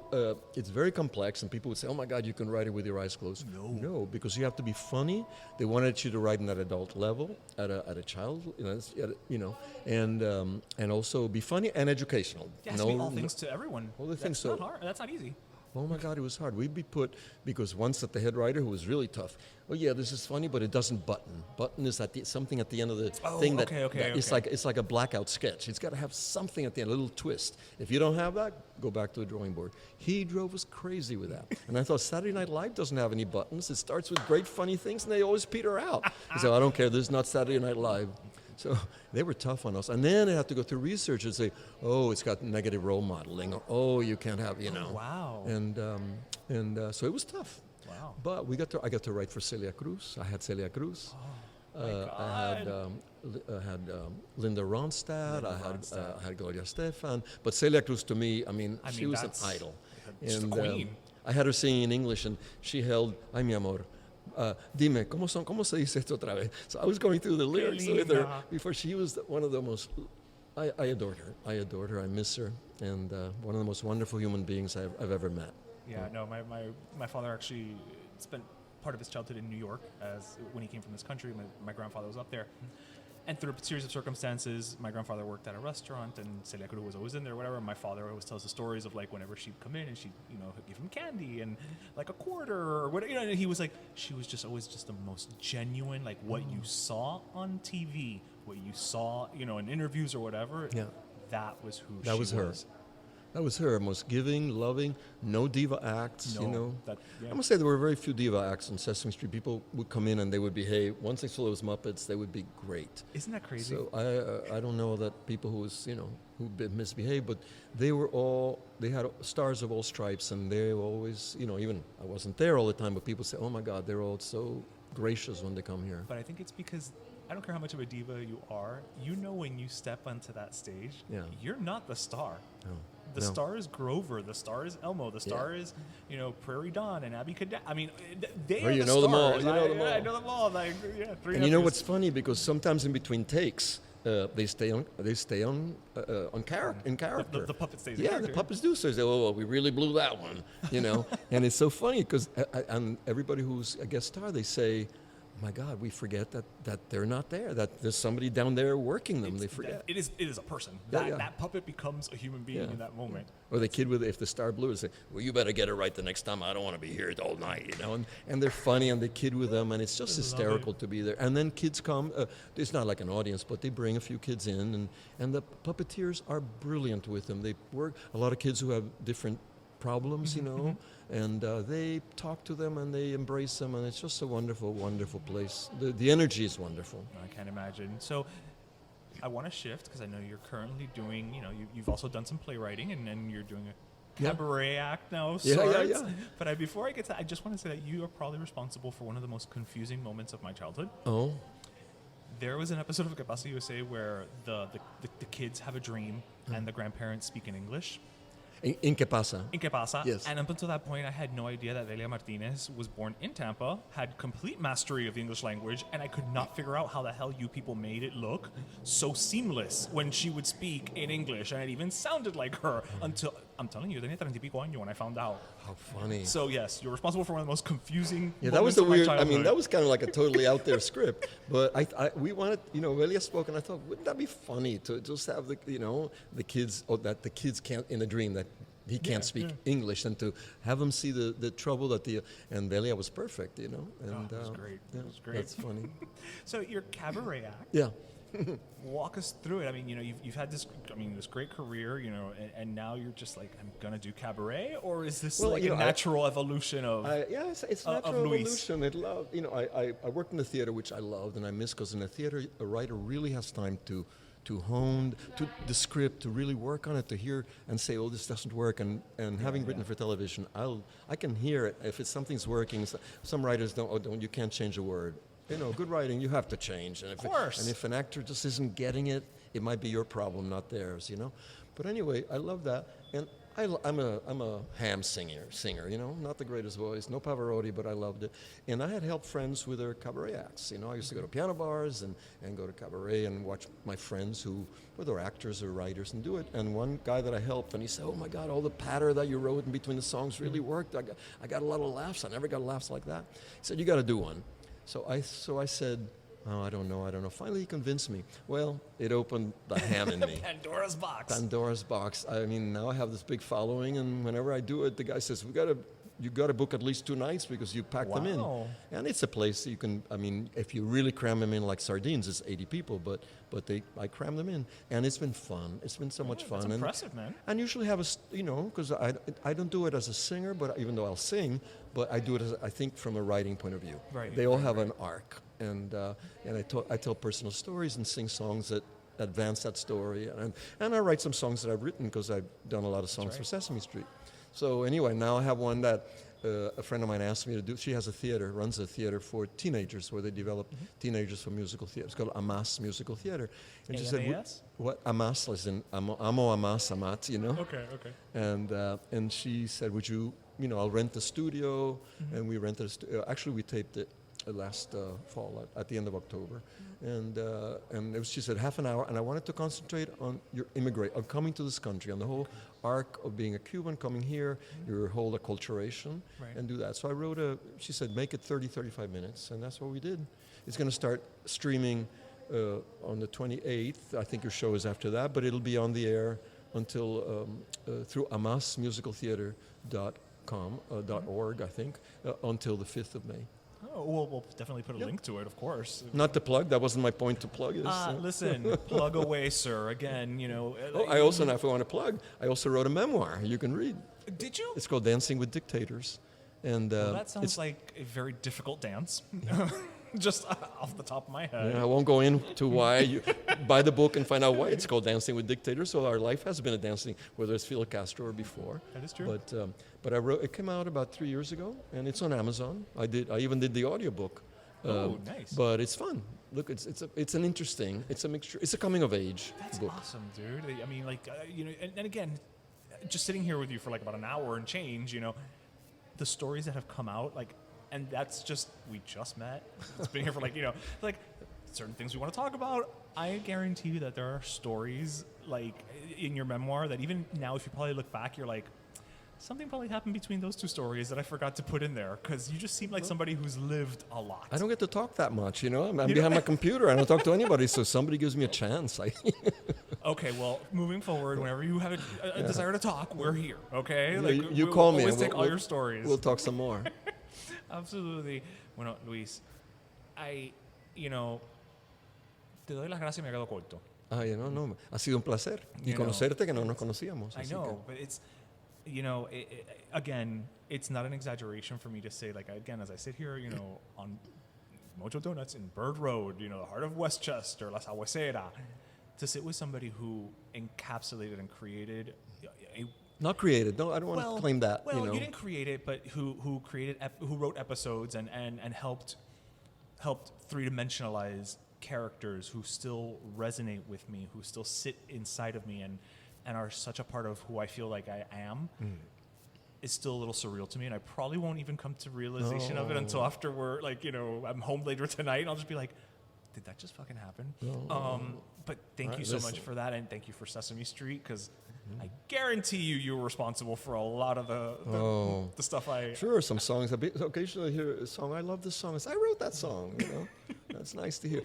it's very complex, and people would say, "Oh my God, you can write it with your eyes closed." No, because you have to be funny. They wanted you to write in that adult level, at a child, and also be funny and educational. Yes, all things to everyone. All the That's things. not hard. That's not easy. Oh my God, it was hard. We'd be put, because once that the head writer, who was really tough, oh yeah, this is funny, but it doesn't button. Button is something at the end of the thing that, it's like a blackout sketch. It's got to have something at the end, a little twist. If you don't have that, go back to the drawing board. He drove us crazy with that. And I thought Saturday Night Live doesn't have any buttons. It starts with great funny things, and they always peter out. He said, I don't care, this is not Saturday Night Live. So they were tough on us. And then they had to go through research and say, oh, it's got negative role modeling, or oh, you can't have, Wow. And so it was tough. Wow. But I got to write for Celia Cruz. I had Celia Cruz. I had Linda Ronstadt. I had Gloria Stefan. But Celia Cruz, to me, she was an idol. She's the queen. I had her singing in English, and she held "Ay mi amor." Dime, ¿cómo se dice esto otra vez? So I was going through the lyrics with her before. She was one of the most. I adored her. I miss her, and one of the most wonderful human beings I've ever met. Yeah, no, my father actually spent part of his childhood in New York when he came from this country. My grandfather was up there. And through a series of circumstances, my grandfather worked at a restaurant, and Celia Cruz was always in there, whatever. My father always tells the stories of like whenever she'd come in and she'd give him candy and like a quarter or whatever. And he was like, she was just always just the most genuine, like what you saw on TV, what you saw, in interviews or whatever. Yeah, that was who that she was her. That was her, most giving, loving, no diva acts, I must say there were very few diva acts on Sesame Street. People would come in and they would behave. Once they saw those Muppets, they would be great. Isn't that crazy? So I don't know that people who misbehaved, but they had stars of all stripes, and they always, even I wasn't there all the time, but people say, oh my God, they're all so gracious when they come here. But I think it's because I don't care how much of a diva you are, when you step onto that stage, you're not the star. No. The star is Grover. The star is Elmo. The star is, Prairie Dawn and Abby Cadet. I mean, they are the stars. Them all. You know them all. I know them all. Like, and you know what's funny? Because sometimes in between takes, they stay on in character. The puppet stays in character. Yeah, the puppets do. So they say, oh, well, we really blew that one, And it's so funny because and everybody who's a guest star, they say, my God, we forget that they're not there, that there's somebody down there working them. They forget. It is a person. That puppet becomes a human being in that moment. Or the kid if the star blew, say, well, you better get it right the next time. I don't want to be here all night, And they're funny, and they kid with them, and it's just hysterical to be there. And then kids come. It's not like an audience, but they bring a few kids in, and the puppeteers are brilliant with them. They work. A lot of kids who have different problems, and they talk to them and they embrace them, and it's just a wonderful, wonderful place. The energy is wonderful. I can't imagine. So I want to shift because I know you're currently doing, you've also done some playwriting, and you're doing a cabaret act now of sorts. Yeah. But before I get to that, I just want to say that you are probably responsible for one of the most confusing moments of my childhood. Oh. There was an episode of Que Pasa USA where the kids have a dream and the grandparents speak in English. In Que Pasa. In Que Pasa. Yes. And up until that point, I had no idea that Delia Martinez was born in Tampa, had complete mastery of the English language, and I could not figure out how the hell you people made it look so seamless when she would speak in English, and it even sounded like her until, I'm telling you, tenía 30 y pico años when I found out. How funny. So yes, you're responsible for one of the most confusing that was the weird, childhood. That was kind of like a totally out there script, but we wanted, Delia spoke, and I thought, wouldn't that be funny to just have the kids, or that the kids can't, in a dream, that he can't speak English, and to have him see the trouble that and Delia was perfect, And it was great. It was great. That's funny. So your cabaret act. Yeah. Walk us through it. I mean, you've had this great career, and now you're just like, I'm gonna do cabaret, or is this a natural evolution of? It's natural evolution. I worked in the theater, which I loved and I miss, because in the theater, a writer really has time to hone to the script, to really work on it, to hear and say, oh, this doesn't work. And having written for television, I can hear it if something's working. Some writers you can't change a word. Good writing, you have to change. And of course. And if an actor just isn't getting it, it might be your problem, not theirs. But anyway, I love that, and I'm a ham singer, you know, not the greatest voice, no Pavarotti, but I loved it. And I had helped friends with their cabaret acts. You know, I used to go to piano bars and go to cabaret and watch my friends who, whether actors or writers, and do it. And one guy that I helped, and he said, "Oh my God, all the patter that you wrote in between the songs really worked. I got a lot of laughs. I never got laughs like that." He said, "You got to do one." So I said, "Oh, I don't know. Finally, he convinced me. Well, it opened the ham in me. Pandora's box. Pandora's box. I mean, now I have this big following, and whenever I do it, the guy says, you got to book at least 2 nights because you packed them in. And it's a place you can, I mean, if you really cram them in like sardines, it's 80 people, but I cram them in, and it's been fun. It's been so much fun. That's impressive, man. And usually have you know, because I don't do it as a singer, but even though I'll sing, but I do it as, I think, from a writing point of view. Right. They all have an arc, and I tell personal stories and sing songs that advance that story, and I write some songs that I've written because I've done a lot of songs for Sesame Street. So anyway, now I have one that a friend of mine asked me to do. She has runs a theater for teenagers where they develop teenagers for musical theater. It's called Amas Musical Theater. And she said, "What Amas is in Amo Amas Amat, you know?" Okay. And she said, "Would you know, I'll rent the studio," and we rented a studio. Actually, we taped it last fall at the end of October, and she said half an hour, and I wanted to concentrate on on coming to this country, on the whole arc of being a Cuban, coming here, your whole acculturation, and do that. So I wrote she said, make it 35 minutes, and that's what we did. It's going to start streaming on the 28th. I think your show is after that, but it'll be on the air until through amasmusicaltheater.org, I think, until the 5th of May. Oh, we'll definitely put a link to it, of course. Not to plug. That wasn't my point to plug this. Listen, plug away, sir. Again, you know. I also, now if I want to plug, I also wrote a memoir you can read. Did you? It's called Dancing with Dictators. And that sounds like a very difficult dance. Just off the top of my head. I won't go into why. You buy the book and find out why it's called Dancing with Dictators. So our life has been a dancing, whether it's Fidel Castro or before. That is true. But I wrote. It came out about 3 years ago, and it's on Amazon. I even did the audiobook. Oh, nice. But it's fun. Look, it's an interesting. It's a mixture. It's a coming of age That's book. awesome, dude. I mean, like you know, and again, just sitting here with you for like about an hour and change, you know, the stories that have come out, like. And that's just, we just met. It's been here for like, you know, like certain things we want to talk about. I guarantee you that there are stories like in your memoir that even now, if you probably look back, you're like, something probably happened between those two stories that I forgot to put in there because you just seem like somebody who's lived a lot. I don't get to talk that much, you know. I'm behind my computer. I don't talk to anybody, so somebody gives me a chance. Okay, well, moving forward, whenever you have a desire to talk, we're here, okay? Like, you call me. Always take all your stories. We'll talk some more. Absolutely. Bueno, Luis, you know, te doy las gracias y me quedo corto. No. Ha sido un placer. Y conocerte, que no nos conocíamos. I know, but it's, you know, again, it's not an exaggeration for me to say, like, again, as I sit here, you know, on Mojo Donuts in Bird Road, you know, the heart of Westchester, La Sabuesera, to sit with somebody who encapsulated and created Not created. No, I don't want to claim that. Well, you know. You didn't create it, but who wrote episodes and helped three-dimensionalize characters who still resonate with me, who still sit inside of me and are such a part of who I feel like I am. Is still a little surreal to me, and I probably won't even come to realization of it until after we're like, you know, I'm home later tonight, and I'll just be like, did that just fucking happen? But thank you so much for that, and thank you for Sesame Street, because I guarantee you were responsible for a lot of the stuff I... Sure, some songs. Occasionally I hear a song, I love this song. I wrote that song, you know. That's nice to hear.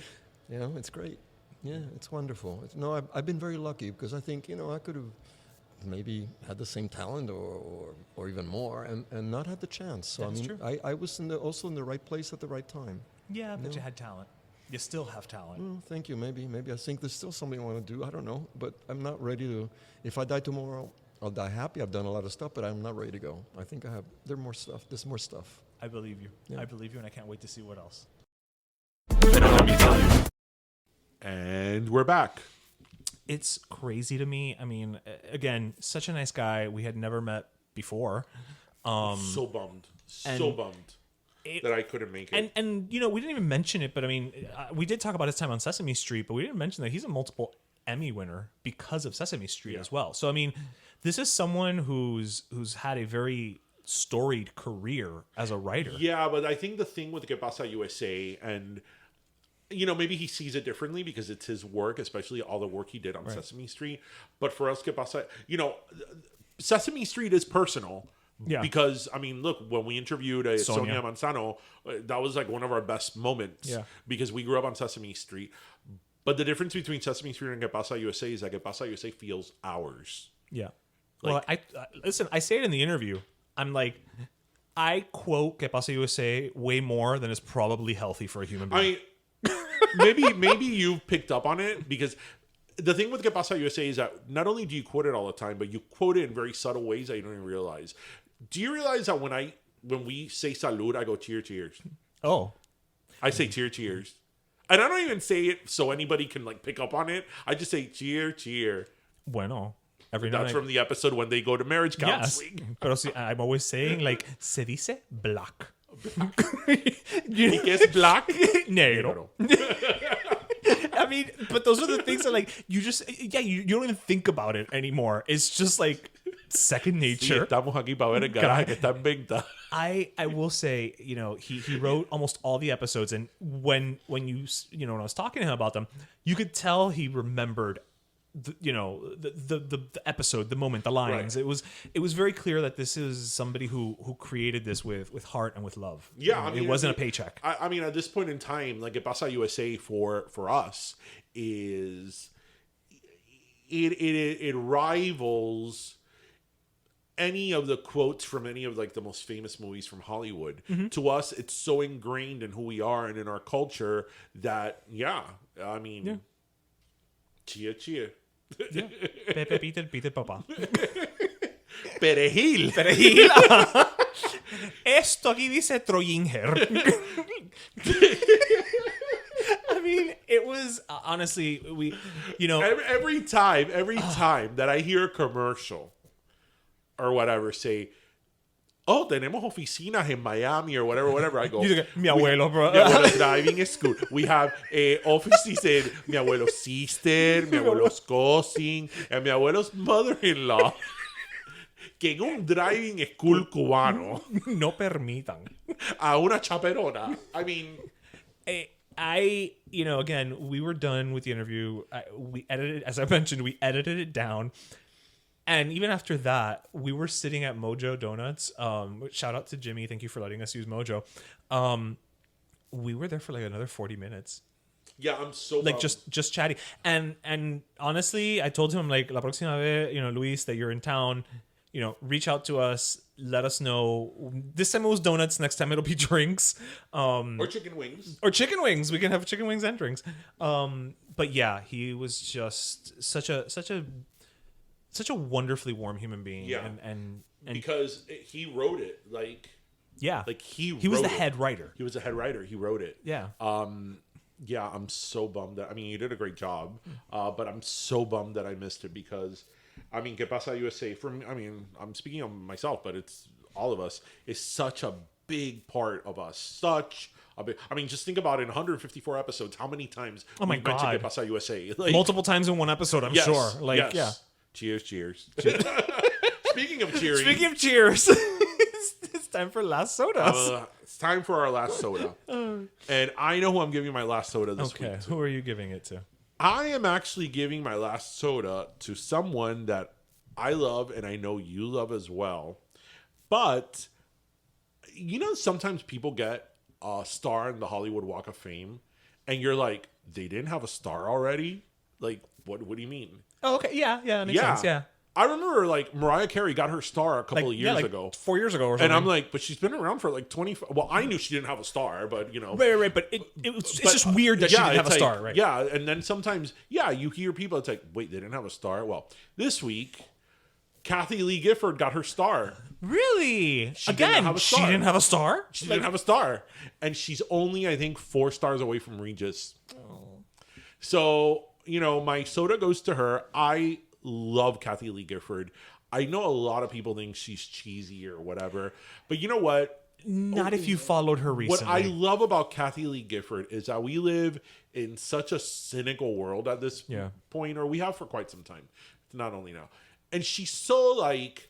You know, it's great. Yeah, it's wonderful. I've been very lucky, because I think, you know, I could have maybe had the same talent or even more and not had the chance. So, That's true. I was also in the right place at the right time. Yeah, but you had talent. You still have talent. Well, thank you. Maybe I think there's still something I want to do. I don't know, but I'm not ready to. If I die tomorrow, I'll die happy. I've done a lot of stuff, but I'm not ready to go. I think there's more stuff. There's more stuff. I believe you. Yeah. I believe you, and I can't wait to see what else. And we're back. It's crazy to me. I mean, again, such a nice guy. We had never met before. So bummed. That I couldn't make it. And you know, we didn't even mention it, but I mean, we did talk about his time on Sesame Street, but we didn't mention that he's in multiple Emmy winner because of Sesame Street as well. So I mean, this is someone who's had a very storied career as a writer. Yeah, but I think the thing with Que Pasa USA, and maybe he sees it differently because it's his work, especially all the work he did on Sesame Street. But for us, Que Pasa, Sesame Street is personal. Yeah. Because, I mean, look, when we interviewed Sonia Manzano, that was like one of our best moments. Yeah. Because we grew up on Sesame Street. But the difference between Sesame Street and Que Pasa USA is that Que Pasa USA feels ours. Yeah. Well, I listen, I say it in the interview. I'm like, I quote Que Pasa USA way more than is probably healthy for a human being. I mean, maybe you've picked up on it, because the thing with Que Pasa USA is that not only do you quote it all the time, but you quote it in very subtle ways that you don't even realize. Do you realize that when we say salud, I go cheers? Oh. I say cheers. And I don't even say it so anybody can like pick up on it. I just say cheer. Bueno. That's from the episode when they go to marriage counseling. Yes. Pero sí, I'm always saying like, se dice black. ¿Y qué es black? Negro. I mean, but those are the things that like, you just, you don't even think about it anymore. It's just like second nature. Sí, estamos aquí para ver el garaje que está en venta. I will say, he wrote almost all the episodes, and when you when I was talking to him about them, you could tell he remembered the episode, the moment, the lines. Right. It was very clear that this is somebody who created this with heart and with love. Yeah, I mean, it wasn't a paycheck. I mean, at this point in time, like Que Pasa USA for us is it rivals any of the quotes from any of like the most famous movies from Hollywood. Mm-hmm. To us, it's so ingrained in who we are and in our culture that I mean, cheer. Yeah. Pepe, Peter, Papa. Perejil. Esto aquí dice Troyinger. I mean, it was honestly, every time that I hear a commercial or whatever say, oh, tenemos oficinas in Miami or whatever, I go, mi abuelo, bro. Mi abuelo's driving school. We have offices in mi abuelo's sister, mi abuelo's cousin, and mi abuelo's mother-in-law. Que en un driving school cubano no permitan a una chaperona. I mean, again, we were done with the interview. We edited, as I mentioned, we edited it down. And even after that, we were sitting at Mojo Donuts. Shout out to Jimmy. Thank you for letting us use Mojo. We were there for like another 40 minutes. Yeah, I'm so like just chatting. And honestly, I told him, I'm like, la próxima vez, Luis, that you're in town, reach out to us. Let us know. This time it was donuts. Next time it'll be drinks. Or chicken wings. We can have chicken wings and drinks. But yeah, he was just such a wonderfully warm human being. Yeah. And because he wrote it he was the head writer. He was the head writer. He wrote it. Yeah. Yeah, I'm so bummed that, I mean, you did a great job, but I'm so bummed that I missed it because, I mean, Que Pasa USA, I'm speaking of myself, but it's all of us, is such a big part of us. I mean, just think about it, in 154 episodes, how many times we mentioned Que Pasa USA? Like, multiple times in one episode, I'm sure. Like, yeah. Cheers. Speaking of cheers, it's time for last sodas. It's time for our last soda. And I know who I'm giving my last soda this week. Okay, who are you giving it to? I am actually giving my last soda to someone that I love and I know you love as well. But, sometimes people get a star in the Hollywood Walk of Fame and you're like, they didn't have a star already? Like, what do you mean? Oh, okay. Yeah, makes sense. Yeah. I remember, like, Mariah Carey got her star a couple of years ago. 4 years ago or something. And I'm like, but she's been around for, like, 20... Well, I knew she didn't have a star, but, Right, but it's just weird that she didn't have a star, right? Yeah, and then sometimes, you hear people, it's like, wait, they didn't have a star? Well, this week, Kathie Lee Gifford got her star. Really? She didn't have a star. She didn't have a star? She didn't have a star. And she's only, I think, 4 stars away from Regis. Oh. So, my soda goes to her. I love Kathie Lee Gifford. I know a lot of people think she's cheesy or whatever, but you know what? Not if you followed her recently. What I love about Kathie Lee Gifford is that we live in such a cynical world at this point, or we have for quite some time, not only now. And she's so like,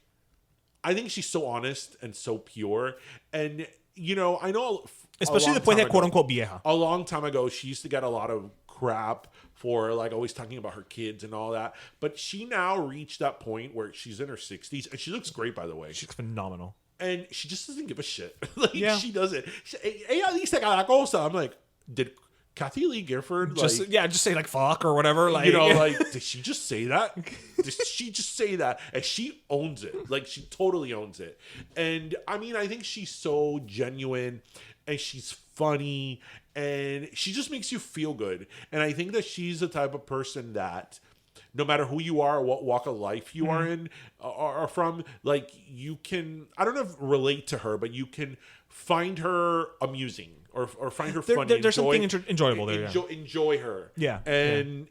I think she's so honest and so pure. And, you know, I know... Especially después de quote-unquote vieja. A long time ago, she used to get a lot of crap for like always talking about her kids and all that. But she now reached that point where she's in her 60s. And she looks great, by the way. She's phenomenal. And she just doesn't give a shit. Like, she doesn't. Ella dice cada cosa. I'm like, did Kathie Lee Gifford just say like fuck or whatever? Like, you know, like, did she just say that? Did she just say that? And she owns it. Like, she totally owns it. And I mean, I think she's so genuine and she's funny and she just makes you feel good. And I think that she's the type of person that no matter who you are or what walk of life you are in or from, like, you can, I don't know if relate to her, but you can find her amusing or find her funny. There's something enjoyable there. Enjoy her. Yeah. And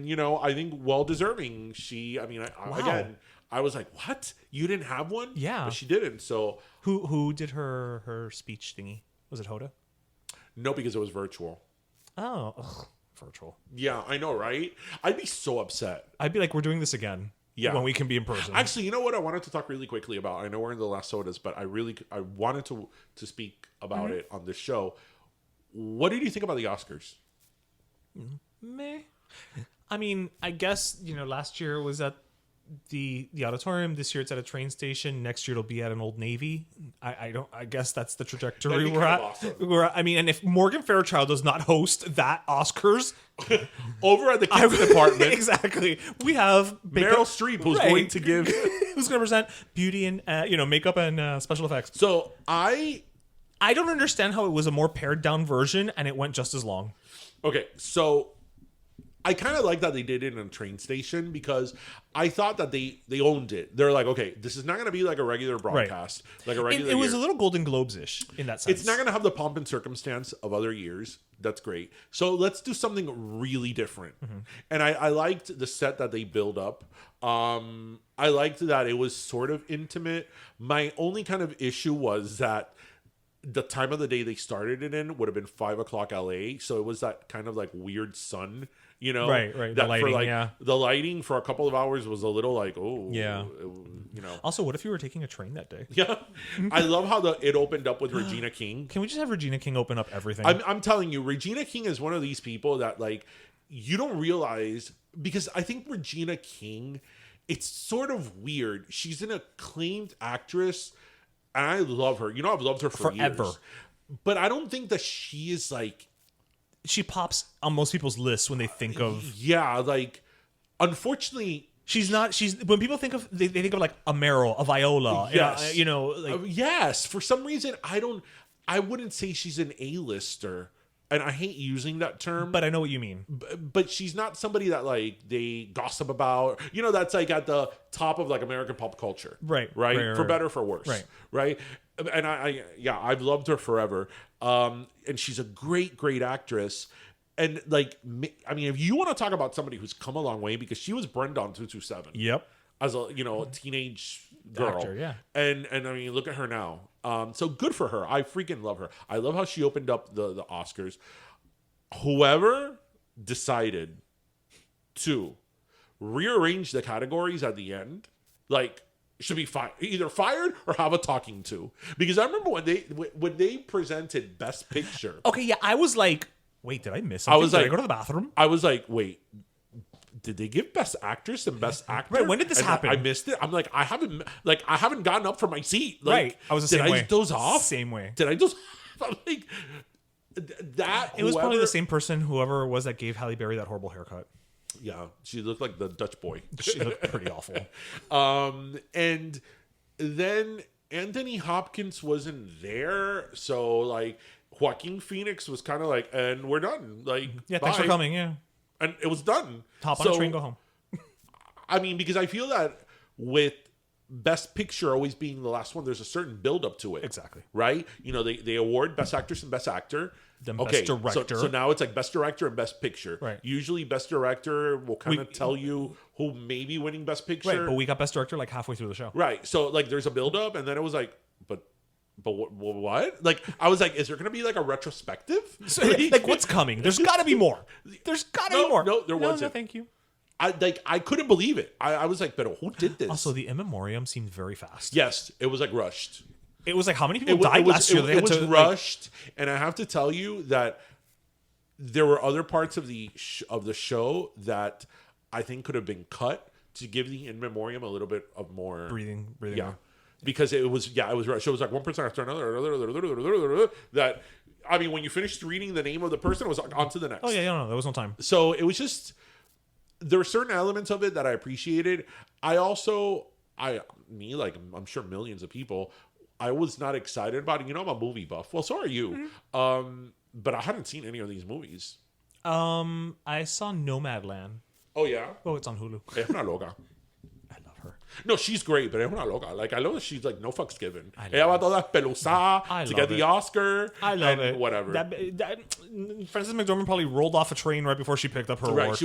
you know, I think well deserving. Again, I was like, what? You didn't have one? Yeah. But she didn't. So who did her speech thingy? Was it Hoda? No, because it was virtual. Oh, ugh. Virtual. Yeah, I know, right? I'd be so upset. I'd be like, we're doing this again. Yeah. When we can be in person. Actually, you know what I wanted to talk really quickly about? I know we're in the last sodas, but I wanted to speak about it on this show. What did you think about the Oscars? Meh. I mean, I guess, you know, last year was at the auditorium. This year it's at a train station. Next year it'll be at an Old Navy. I guess that's the trajectory we're at. Awesome. I mean, and if Morgan Fairchild does not host that Oscars over at the kids department, exactly, we have Meryl Streep who's going to give who's going to present beauty and makeup and special effects. So I don't understand how it was a more pared down version and it went just as long. Okay, so I kind of like that they did it in a train station because I thought that they owned it. They're like, okay, this is not going to be like a regular broadcast, like a regular. It was a little Golden Globes-ish in that sense. It's not going to have the pomp and circumstance of other years. That's great. So let's do something really different. Mm-hmm. And I liked the set that they build up. I liked that it was sort of intimate. My only kind of issue was that the time of the day they started it in would have been 5 o'clock LA. So it was that kind of like weird sun. You know, right. That the lighting, the lighting for a couple of hours was a little like, you know. Also, what if you were taking a train that day? Yeah, I love how it opened up with Regina King. Can we just have Regina King open up everything? I'm telling you, Regina King is one of these people that like you don't realize because I think Regina King, it's sort of weird. She's an acclaimed actress, and I love her. You know, I've loved her for forever, years. But I don't think that she is like. She pops on most people's lists when they think of like unfortunately she's when people think of they think of like a Meryl, a Viola, yes. Yes, for some reason I wouldn't say she's an A-lister, and I hate using that term, but I know what you mean. But she's not somebody that like they gossip about, that's like at the top of like American pop culture, right, for better or for worse, right. And I've loved her forever. And she's a great actress. And like, I mean, if you want to talk about somebody who's come a long way, because she was Brenda on 227. Yep. As a teenage girl. Actor, yeah. And I mean, look at her now. So good for her. I freaking love her. I love how she opened up the Oscars. Whoever decided to rearrange the categories at the end, like, should be either fired or have a talking to, because I remember when they presented Best Picture. Okay, yeah, I was like, wait, did I miss something? Did I go to the bathroom? I was like, wait, did they give Best Actress and Best Actor? Right, when did this happen? I missed it. I'm like, I haven't gotten up from my seat. Like, right, I was the same way. Did I doze off? Same way. Did I doze? I'm like that. It was probably the same person, whoever it was, that gave Halle Berry that horrible haircut. Yeah, she looked like the Dutch boy. She looked pretty awful. And then Anthony Hopkins wasn't there, so like Joaquin Phoenix was kind of like, and we're done. Like, yeah, thanks for coming. Yeah, and it was done. Hop on a train, go home. I mean, because I feel that with Best Picture always being the last one, there's a certain build up to it. Exactly. Right? They award Best Actress and Best Actor. Then Best Director. So now it's like Best Director and Best Picture. Right. Usually Best Director will kind of tell you who may be winning Best Picture. Right, but we got Best Director like halfway through the show. Right. So like there's a build up, and then it was like, but what? Like, I was like, is there going to be like a retrospective? So, like, what's coming? There's got to be more. There's got to be more. No, there wasn't. No, thank you. I couldn't believe it. I was like, but who did this? Also, the in memoriam seemed very fast. Yes, it was like rushed. It was like, how many people died last year? It was rushed, and I have to tell you that there were other parts of the show that I think could have been cut to give the in memoriam a little bit of more breathing. Yeah, more. because it was rushed. It was like one person after another. That, I mean, when you finished reading the name of the person, it was like on to the next. Oh yeah, no, there was no time. So it was just, there were certain elements of it that I appreciated. Like, I'm sure millions of people, I was not excited about it. You know, I'm a movie buff. Well, so are you. Mm-hmm. But I hadn't seen any of these movies. I saw Nomadland. Oh, yeah? Oh, it's on Hulu. Es una loca. I love her. No, she's great, but es una loca. Like, I love that she's like, no fucks given. I Ella va love toda pelusada to get the Oscar. I love and it. Whatever. Frances McDormand probably rolled off a train right before she picked up her award.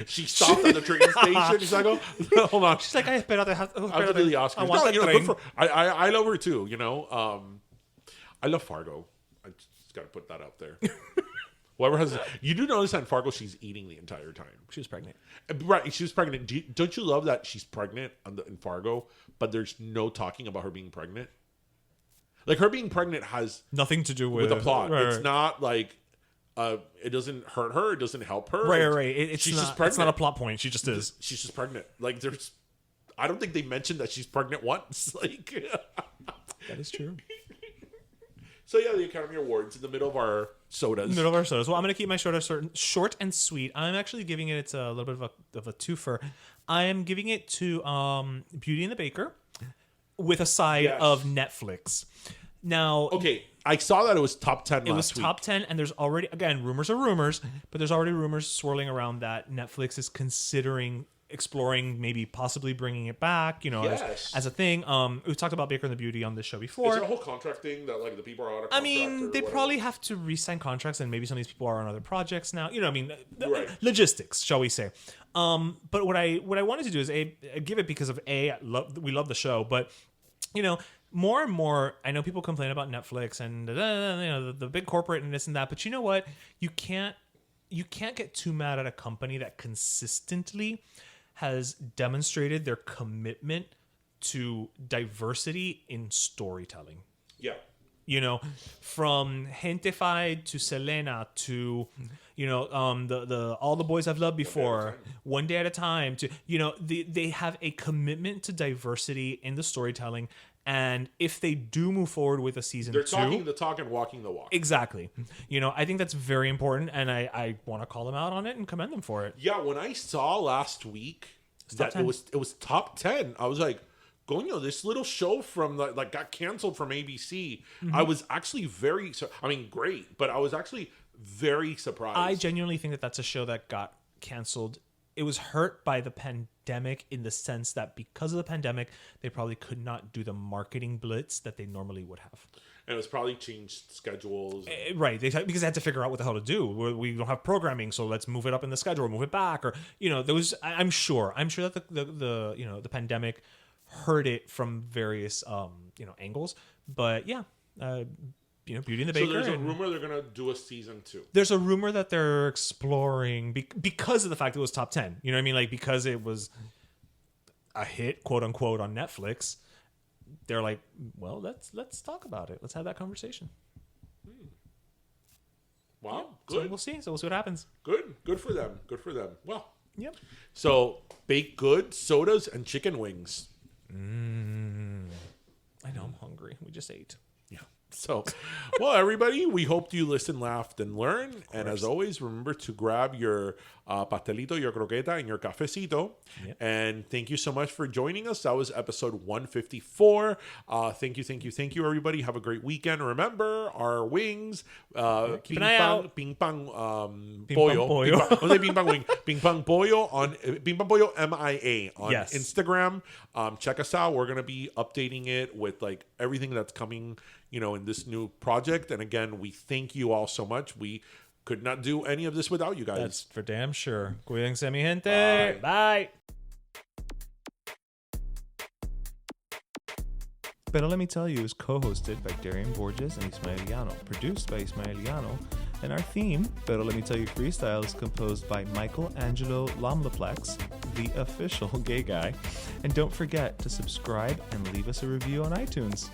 She stopped at the train station. She's like, oh, hold on. She's like, ay, espérate. After the Oscars. I want that good train. for, I love her too, you know. I love Fargo. I just got to put that out there. Whoever has, you do notice that in Fargo, she's eating the entire time. She was pregnant. Right, she was pregnant. Don't you love that she's pregnant in Fargo, but there's no talking about her being pregnant? Like, her being pregnant has nothing to do with the plot. Right, it's not like it doesn't hurt her. It doesn't help her. Right. She's just It's pregnant. not a plot point. She just is. She's just pregnant. Like, I don't think they mentioned that she's pregnant once. Like, that is true. So yeah, the Academy Awards in the middle of our sodas. Well, I'm going to keep my short and sweet. I'm actually giving it a little bit of a twofer. I am giving it to Beauty and the Baker with a side of Netflix. Now, okay, I saw that it was top 10 It was top 10, and there's already, again, rumors are rumors, but there's already rumors swirling around that Netflix is considering exploring, maybe possibly bringing it back, you know, as a thing. We've talked about Baker and the Beauty on this show before. Is there a whole contract thing that like the people are on a contract? I mean, they probably have to re-sign contracts, and maybe some of these people are on other projects now. You know, I mean, logistics, shall we say? But what I wanted to do is give it because of we love the show, but you know, more and more, I know people complain about Netflix and you know the big corporate and this and that, but you know what? You can't get too mad at a company that consistently has demonstrated their commitment to diversity in storytelling. Yeah. You know, from Gentefied to Selena to, you know, the All the Boys I've Loved Before, One Day at a Time to, you know, they have a commitment to diversity in the storytelling. And if they do move forward with a season They're 2... talking the talk and walking the walk. Exactly. You know, I think that's very important, and I want to call them out on it and commend them for it. Yeah, when I saw last week that it was top 10, I was like, going, you know, this little show from like got canceled from ABC. Mm-hmm. I was actually great, but I was actually very surprised. I genuinely think that that's a show that got canceled. It was hurt by the pandemic in the sense that because of the pandemic, they probably could not do the marketing blitz that they normally would have. And it was probably changed schedules. Right. Because they had to figure out what the hell to do. We don't have programming, so let's move it up in the schedule, move it back. Or, you know, I'm sure that the you know, the pandemic hurt it from various, you know, angles. But yeah, you know, Beauty and the Baker. So there's a rumor they're going to do a season 2. There's a rumor that they're exploring because of the fact it was top 10. You know what I mean? Like, because it was a hit, quote unquote, on Netflix. They're like, well, let's talk about it. Let's have that conversation. Wow, yeah, good. So we'll see. So we'll see what happens. Good for them. Good for them. Well, yep. So baked goods, sodas, and chicken wings. I know I'm hungry. We just ate. Yeah. So, well, everybody, we hope you listened, laughed, and learned. And as always, remember to grab your pastelito, your croqueta, and your cafecito. Yep. And thank you so much for joining us. That was episode 154. Thank you, everybody. Have a great weekend. Remember, our wings, keep an eye out. Ping Pong Pollo. Ping Pong Wing. Ping Pong Pollo on Ping Pong Pollo MIA on Instagram. Check us out. We're going to be updating it with like everything that's coming, you know, in this new project. And again, we thank you all so much. We could not do any of this without you guys. That's for damn sure. Cuídense, mi gente. Bye. Pero Let Me Tell You is co-hosted by Darian Borges and Ismaeliano, produced by Ismaeliano, and our theme, Pero Let Me Tell You Freestyle, is composed by Michael Angelo Lamleplex, the official gay guy. And don't forget to subscribe and leave us a review on iTunes.